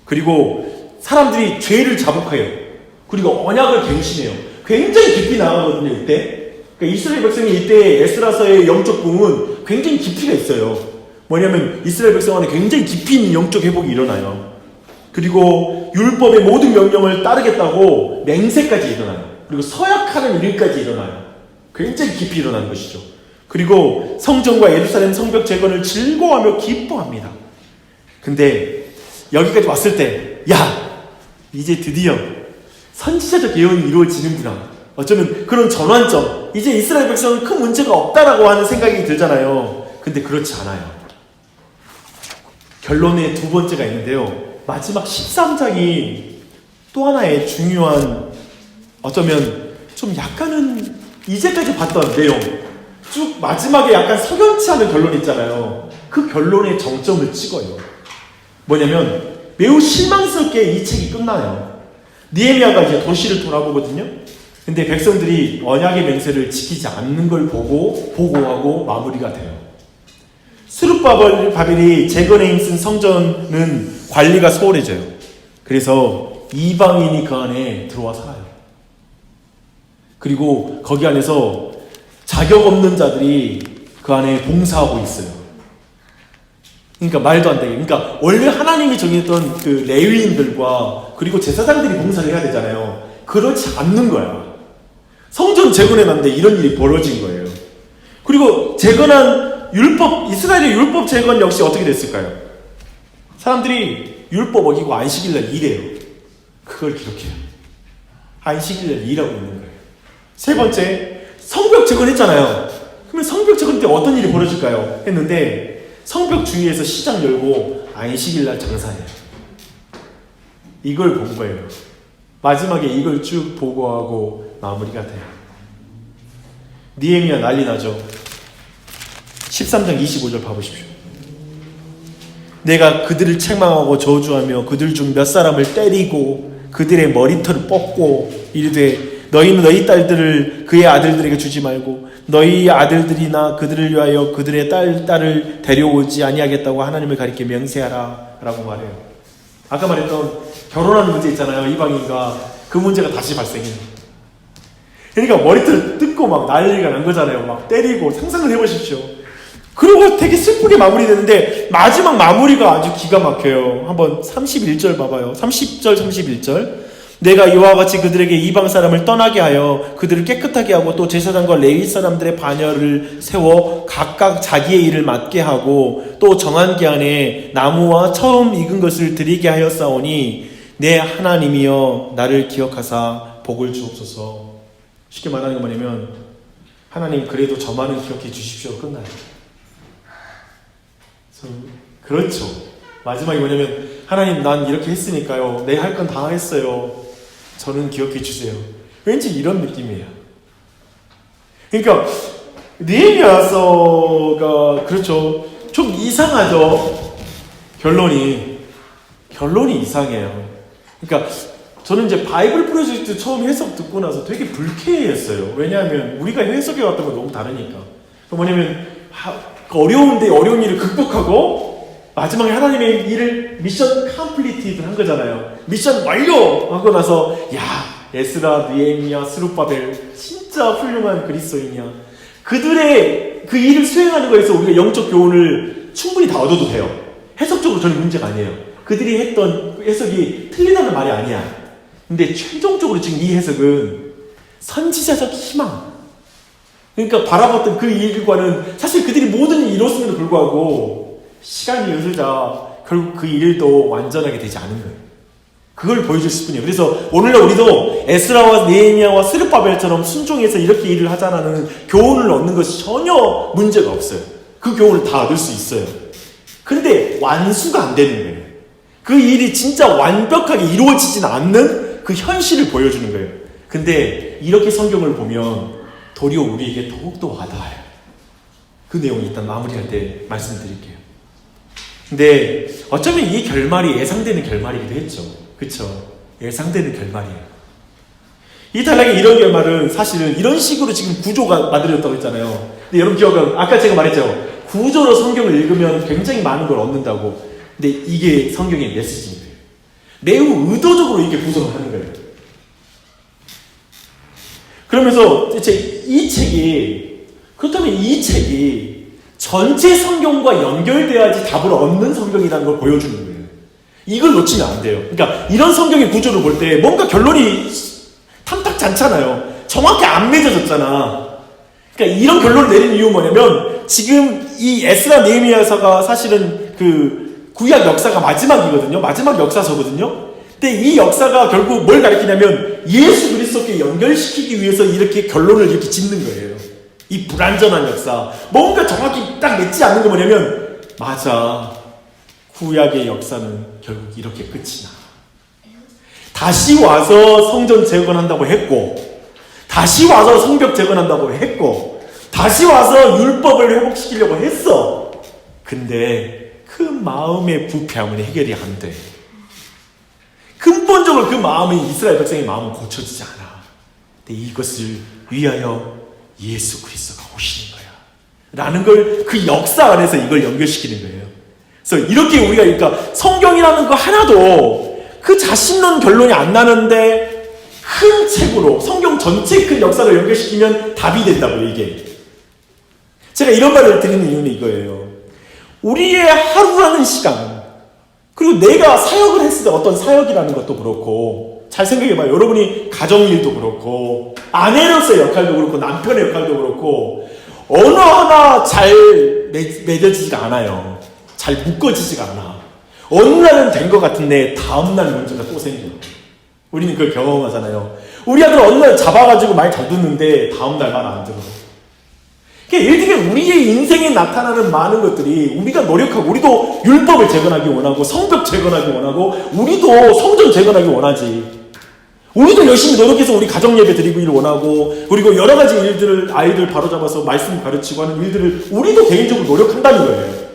그리고 사람들이 죄를 자복해요. 그리고 언약을 갱신해요. 굉장히 깊이 나가거든요. 이때 그러니까 이스라엘 백성이 이때 에스라서의 영적 부흥은 굉장히 깊이가 있어요. 뭐냐면 이스라엘 백성 안에 굉장히 깊이 있는 영적 회복이 일어나요. 그리고 율법의 모든 명령을 따르겠다고 맹세까지 일어나요. 그리고 서약하는 일까지 일어나요. 굉장히 깊이 일어나는 것이죠. 그리고 성전과 예루살렘 성벽 재건을 즐거워하며 기뻐합니다. 근데 여기까지 왔을 때 이제 드디어 선지자적 예언이 이루어지는구나. 어쩌면 그런 전환점, 이제 이스라엘 백성은 큰 문제가 없다라고 하는 생각이 들잖아요. 근데 그렇지 않아요. 결론의 두 번째가 있는데요. 마지막 13장이 또 하나의 중요한, 어쩌면 좀 약간은 이제까지 봤던 내용, 쭉 마지막에 약간 석연치 않은 결론이 있잖아요. 그 결론의 정점을 찍어요. 뭐냐면 매우 실망스럽게 이 책이 끝나요. 느헤미야가 이제 도시를 돌아보거든요. 근데 백성들이 언약의 맹세를 지키지 않는 걸 보고 보고하고 마무리가 돼요. 스룹바벨이 재건에 힘쓴 성전은 관리가 소홀해져요. 그래서 이방인이 그 안에 들어와 살아요. 그리고 거기 안에서 자격 없는 자들이 그 안에 봉사하고 있어요. 그러니까 말도 안 되게. 그러니까 원래 하나님이 정했던 그 레위인들과 그리고 제사장들이 봉사를 해야 되잖아요. 그렇지 않는 거야. 성전 재건해놨는데 이런 일이 벌어진 거예요. 그리고 재건한 율법, 이스라엘의 율법 재건 역시 어떻게 됐을까요? 사람들이 율법 어기고 안식일날 일해요. 그걸 기록해요. 안식일날 일하고 있는 거예요. 세 번째, 성벽 재건했잖아요. 그러면 성벽 재건 때 어떤 일이 벌어질까요? 했는데 성벽 주위에서 시장 열고 안식일날 장사해요. 이걸 본 거예요. 마지막에 이걸 쭉 보고하고 마무리가 돼요. 느헤미야 난리 나죠. 13장 25절 봐보십시오. 내가 그들을 책망하고 저주하며 그들 중 몇 사람을 때리고 그들의 머리털을 뽑고 이르되 너희는 너희 딸들을 그의 아들들에게 주지 말고 너희 아들들이나 그들을 위하여 그들의 딸을 데려오지 아니하겠다고 하나님을 가리켜 명세하라 라고 말해요. 아까 말했던 결혼하는 문제 있잖아요. 이방인과 그 문제가 다시 발생해요. 그러니까 머리털 뜯고 막 난리가 난 거잖아요. 막 때리고 상상을 해보십시오. 그리고 되게 슬프게 마무리되는데 마지막 마무리가 아주 기가 막혀요. 한번 31절 봐봐요. 30절 31절. 내가 이와 같이 그들에게 이방 사람을 떠나게 하여 그들을 깨끗하게 하고 또 제사장과 레위 사람들의 반열을 세워 각각 자기의 일을 맡게 하고 또 정한 기한에 나무와 처음 익은 것을 드리게 하였사오니 내 하나님이여 나를 기억하사 복을 주옵소서. 쉽게 말하는 거 뭐냐면 하나님 그래도 저만은 기억해 주십시오. 끝나요. 그렇죠. 마지막이 뭐냐면 하나님 난 이렇게 했으니까요. 내 할 건 다 했어요. 저는 기억해 주세요. 왠지 이런 느낌이에요. 그러니까 느헤미야서가 그렇죠. 좀 이상하죠. 결론이 이상해요. 그러니까 저는 이제 바이블 프로젝트 처음 해석 듣고 나서 되게 불쾌했어요. 왜냐하면 우리가 해석해 왔던 거 너무 다르니까. 뭐냐면 어려운데 어려운 일을 극복하고 마지막에 하나님의 일을 미션 컴플리티드 한 거잖아요. 미션 완료하고 나서 야 에스라, 느헤미야, 스룹바벨 진짜 훌륭한 그리스도인이야. 그들의 그 일을 수행하는 거에서 우리가 영적 교훈을 충분히 다 얻어도 돼요. 해석적으로 전혀 문제가 아니에요. 그들이 했던 해석이 틀리다는 말이 아니야. 근데 최종적으로 지금 이 해석은 선지자적 희망. 그러니까 바라봤던 그 일과는 사실 그들이 모든 일을 이뤘음에도 불구하고 시간이 흐르자 결국 그 일도 완전하게 되지 않은 거예요. 그걸 보여줬을 뿐이에요. 그래서 오늘날 우리도 에스라와 느헤미야와 스룹바벨처럼 순종해서 이렇게 일을 하자라는 교훈을 얻는 것이 전혀 문제가 없어요. 그 교훈을 다 얻을 수 있어요. 근데 완수가 안 되는 거예요. 그 일이 진짜 완벽하게 이루어지진 않는 그 현실을 보여주는 거예요. 근데 이렇게 성경을 보면 도리어 우리에게 더욱더 와닿아요. 그 내용이 일단 마무리할 때 말씀드릴게요. 근데 어쩌면 이 결말이 예상되는 결말이기도 했죠. 그쵸? 예상되는 결말이에요. 이 단락의 이런 결말은 사실은 이런 식으로 지금 구조가 만들어졌다고 했잖아요. 근데 여러분 기억은 아까 제가 말했죠. 구조로 성경을 읽으면 굉장히 많은 걸 얻는다고. 근데 이게 성경의 메시지인 거예요. 매우 의도적으로 이렇게 구성을 하는 거예요. 그러면서 이 책이 그렇다면 이 책이 전체 성경과 연결돼야지 답을 얻는 성경이라는 걸 보여주는 거예요. 이걸 놓치면 안 돼요. 그러니까 이런 성경의 구조를 볼 때 뭔가 결론이 탐탁지 않잖아요. 정확히 안 맺어졌잖아. 그러니까 이런 결론을 내린 이유는 뭐냐면 지금 이 에스라 느헤미야서가 사실은 그 구약 역사가 마지막이거든요. 마지막 역사서거든요. 근데 이 역사가 결국 뭘 가리키냐면 예수 그리스도께 연결시키기 위해서 이렇게 결론을 이렇게 짓는 거예요. 이 불완전한 역사. 뭔가 정확히 딱 맺지 않는 거 뭐냐면 맞아. 구약의 역사는 결국 이렇게 끝이 나. 다시 와서 성전 재건한다고 했고 다시 와서 성벽 재건한다고 했고 다시 와서 율법을 회복시키려고 했어. 근데 그 마음의 부패함은 해결이 안 돼. 근본적으로 그 마음이 이스라엘 백성의 마음은 고쳐지지 않아. 근데 이것을 위하여 예수 그리스도가 오시는 거야. 라는 걸 그 역사 안에서 이걸 연결시키는 거예요. 그래서 이렇게 우리가 그러니까 성경이라는 거 하나도 그 자신론 결론이 안 나는데 큰 책으로 성경 전체 큰 역사를 연결시키면 답이 된다고요, 이게. 제가 이런 말을 드리는 이유는 이거예요. 우리의 하루라는 시간, 그리고 내가 사역을 했을 때 어떤 사역이라는 것도 그렇고, 잘 생각해봐요. 여러분이 가정일도 그렇고, 아내로서의 역할도 그렇고, 남편의 역할도 그렇고, 어느 하나 잘 맺어지지가 않아요. 잘 묶어지지가 않아. 어느 날은 된 것 같은데 다음날 문제가 또 생겨요. 우리는 그걸 경험하잖아요. 우리 아들 어느 날 잡아가지고 말 잘 듣는데 다음날 말 안 들어. 그러니까 예를 들면 우리의 인생에 나타나는 많은 것들이 우리가 노력하고, 우리도 율법을 재건하기 원하고 성벽 재건하기 원하고 우리도 성전 재건하기 원하지. 우리도 열심히 노력해서 우리 가정 예배 드리기를 원하고, 그리고 여러 가지 일들을 아이들 바로잡아서 말씀 가르치고 하는 일들을 우리도 개인적으로 노력한다는 거예요.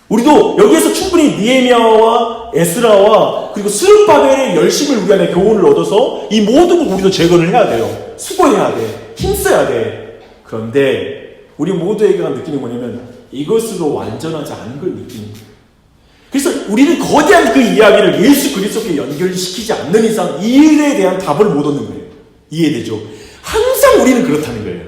우리도 여기에서 충분히 니에미야와 에스라와 그리고 스룹바벨의 열심을 우리 안에 교훈을 얻어서 이 모든 걸 우리도 재건을 해야 돼요. 수고해야 돼. 힘써야 돼. 그런데 우리 모두에게 느끼는 뭐냐면 이것으로 완전하지 않은 걸 느끼는 거예요. 그래서 우리는 거대한 그 이야기를 예수 그리스도께 연결시키지 않는 이상 이 일에 대한 답을 못 얻는 거예요. 이해되죠? 항상 우리는 그렇다는 거예요.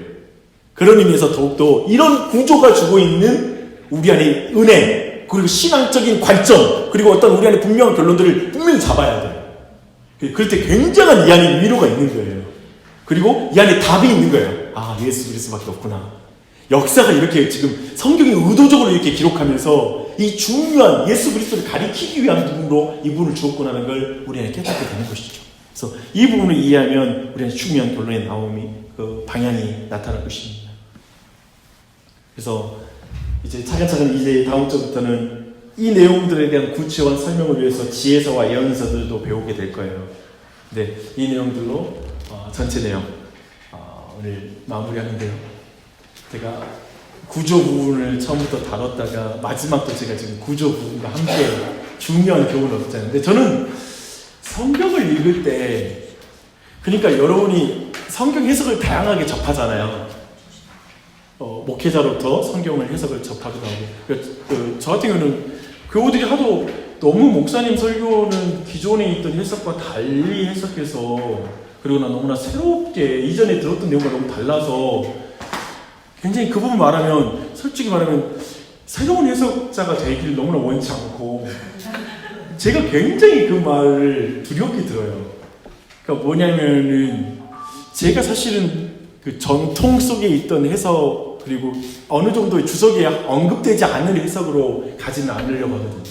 그런 의미에서 더욱더 이런 구조가 주고 있는 우리 안에 은혜, 그리고 신앙적인 관점, 그리고 어떤 우리 안에 분명한 결론들을 분명히 잡아야 돼요. 그럴 때 굉장한 이 안에 위로가 있는 거예요. 그리고 이 안에 답이 있는 거예요. 아, 예수 그리스도밖에 없구나. 역사가 이렇게 지금 성경이 의도적으로 이렇게 기록하면서 이 중요한 예수 그리스도를 가리키기 위한 부분으로 이 부분을 주었구나라는 걸 우리 안에 깨닫게 되는 것이죠. 그래서 이 부분을 이해하면 우리는 중요한 결론의 나옴이, 그 방향이 나타날 것입니다. 그래서 이제 차근차근 이제 다음 주부터는 이 내용들에 대한 구체화한 설명을 위해서 지혜서와 예언서들도 배우게 될 거예요. 네, 이 내용들로 전체 내용 오늘 마무리하는데요. 제가 구조 부분을 처음부터 다뤘다가 마지막도 제가 지금 구조 부분과 함께 중요한 교훈을 얻었잖아요. 근데 저는 성경을 읽을 때, 그러니까 여러분이 성경 해석을 다양하게 접하잖아요. 목회자로부터 성경을 해석을 접하기도 하고, 저 같은 경우는 교우들이 하도 너무 목사님 설교는 기존에 있던 해석과 달리 해석해서, 그리고 난 너무나 새롭게 이전에 들었던 내용과 너무 달라서 굉장히 그 부분 말하면, 솔직히 말하면 새로운 해석자가 되기를 너무나 원치 않고 제가 굉장히 그 말을 두렵게 들어요. 그러니까 뭐냐면은 제가 사실은 그 전통 속에 있던 해석, 그리고 어느 정도의 주석에 언급되지 않는 해석으로 가지는 않으려고 하거든요.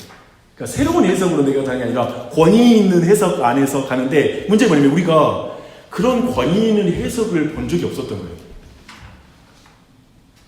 그러니까 새로운 해석으로 내가 가는 게 아니라 권위 있는 해석 안에서 가는데, 문제가 뭐냐면 우리가 그런 권위 있는 해석을 본 적이 없었던 거예요.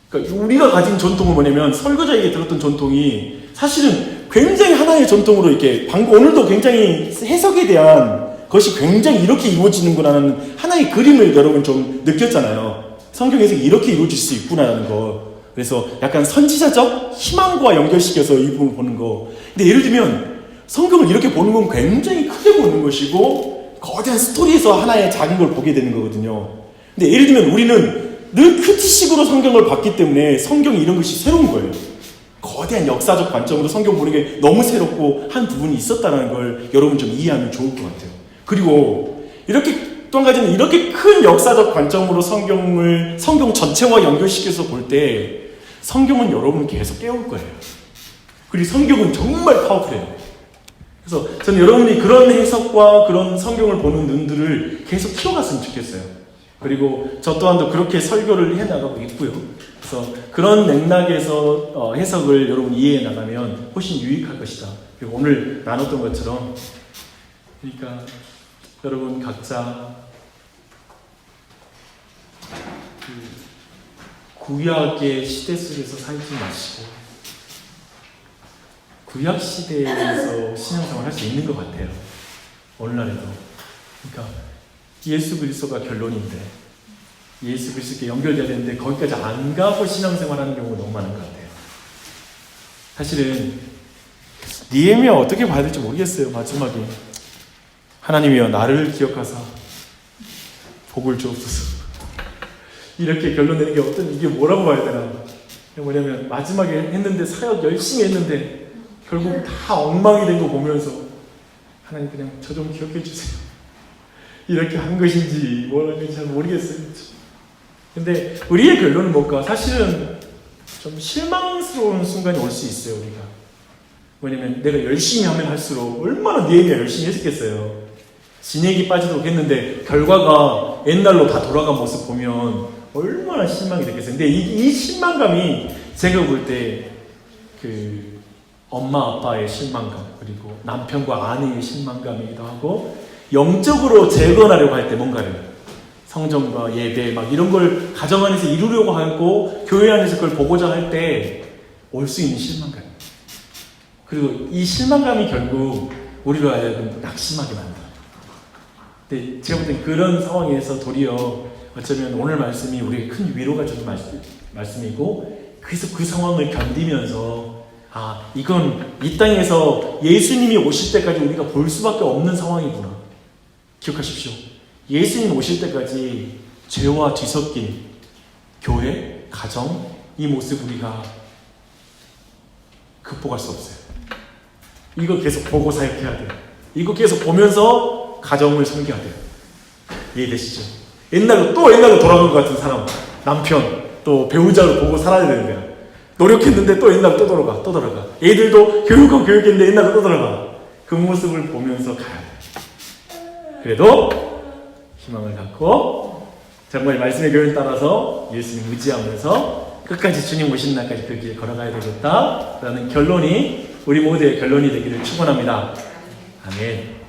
그러니까 우리가 가진 전통은 뭐냐면, 설교자에게 들었던 전통이 사실은 굉장히 하나의 전통으로 이렇게, 오늘도 굉장히 해석에 대한 것이 굉장히 이렇게 이루어지는구나 하는 하나의 그림을 여러분 좀 느꼈잖아요. 성경 해석이 이렇게 이루어질 수 있구나라는 거. 그래서 약간 선지자적 희망과 연결시켜서 이 부분을 보는 거. 근데 예를 들면 성경을 이렇게 보는 건 굉장히 크게 보는 것이고, 거대한 스토리에서 하나의 작은 걸 보게 되는 거거든요. 근데 예를 들면 우리는 늘 큐티식으로 성경을 봤기 때문에 성경이 이런 것이 새로운 거예요. 거대한 역사적 관점으로 성경 보는 게 너무 새롭고 한 부분이 있었다는 걸 여러분 좀 이해하면 좋을 것 같아요. 그리고 이렇게 또 한 가지는, 이렇게 큰 역사적 관점으로 성경 전체와 연결시켜서 볼 때 성경은 여러분 계속 깨울 거예요. 그리고 성경은 정말 파워풀해요. 그래서 저는 여러분이 그런 해석과 그런 성경을 보는 눈들을 계속 키워갔으면 좋겠어요. 그리고 저 또한도 그렇게 설교를 해나가고 있고요. 그래서 그런 맥락에서 해석을 여러분 이해해 나가면 훨씬 유익할 것이다. 그리고 오늘 나눴던 것처럼, 그러니까 여러분 각자 구약의 시대 속에서 살지 마시고 구약 시대에서 신앙생활 할 수 있는 것 같아요. 오늘날에도. 그러니까 예수 그리스도가 결론인데, 예수 그리스도께 연결돼야 되는데 거기까지 안 가고 신앙생활하는 경우가 너무 많은 것 같아요. 사실은 니에미야 어떻게 봐야 될지 모르겠어요. 마지막에 하나님이여 나를 기억하사 복을 주옵소서. 이렇게 결론 내는 게 이게 뭐라고 봐야 되나? 뭐냐면 마지막에 했는데, 사역 열심히 했는데 결국 다 엉망이 된 거 보면서 하나님 그냥 저 좀 기억해 주세요. 이렇게 한 것인지 뭐라는지 잘 모르겠어요. 근데 우리의 결론은 뭘까? 사실은 좀 실망스러운 순간이 올 수 있어요, 우리가. 왜냐면 내가 열심히 하면 할수록 얼마나 니에미야 열심히 했었겠어요. 진액이 빠지도록 했는데 결과가 옛날로 다 돌아간 모습 보면 얼마나 실망이 됐겠어요. 근데 이 실망감이 제가 볼 때 그 엄마 아빠의 실망감, 그리고 남편과 아내의 실망감이기도 하고, 영적으로 재건하려고 할 때 뭔가를 성전과 예배 막 이런 걸 가정 안에서 이루려고 하고 교회 안에서 그걸 보고자 할 때 올 수 있는 실망감. 그리고 이 실망감이 결국 우리로 하여금 낙심하게 만들어요. 근데 제가 볼 땐 그런 상황에서 도리어 어쩌면 오늘 말씀이 우리에게 큰 위로가 주는 말씀이고, 그래서 그 상황을 견디면서 이건 이 땅에서 예수님이 오실 때까지 우리가 볼 수밖에 없는 상황이구나. 기억하십시오. 예수님 오실 때까지 죄와 뒤섞인 교회, 가정, 이 모습 우리가 극복할 수 없어요. 이거 계속 보고 사역해야 돼요. 이거 계속 보면서 가정을 섬겨야 돼요. 이해되시죠? 옛날로 돌아간 것 같은 사람, 남편, 또 배우자를 보고 살아야 되는 거야. 노력했는데 또 옛날로 또 돌아가. 애들도 교육하고 교육했는데 옛날로 또 돌아가. 그 모습을 보면서 가야 돼. 그래도 희망을 갖고 정말 말씀의 교훈을 따라서 예수님 의지하면서 끝까지 주님 오신 날까지 그 길 걸어가야 되겠다라는 결론이 우리 모두의 결론이 되기를 축원합니다. 아멘.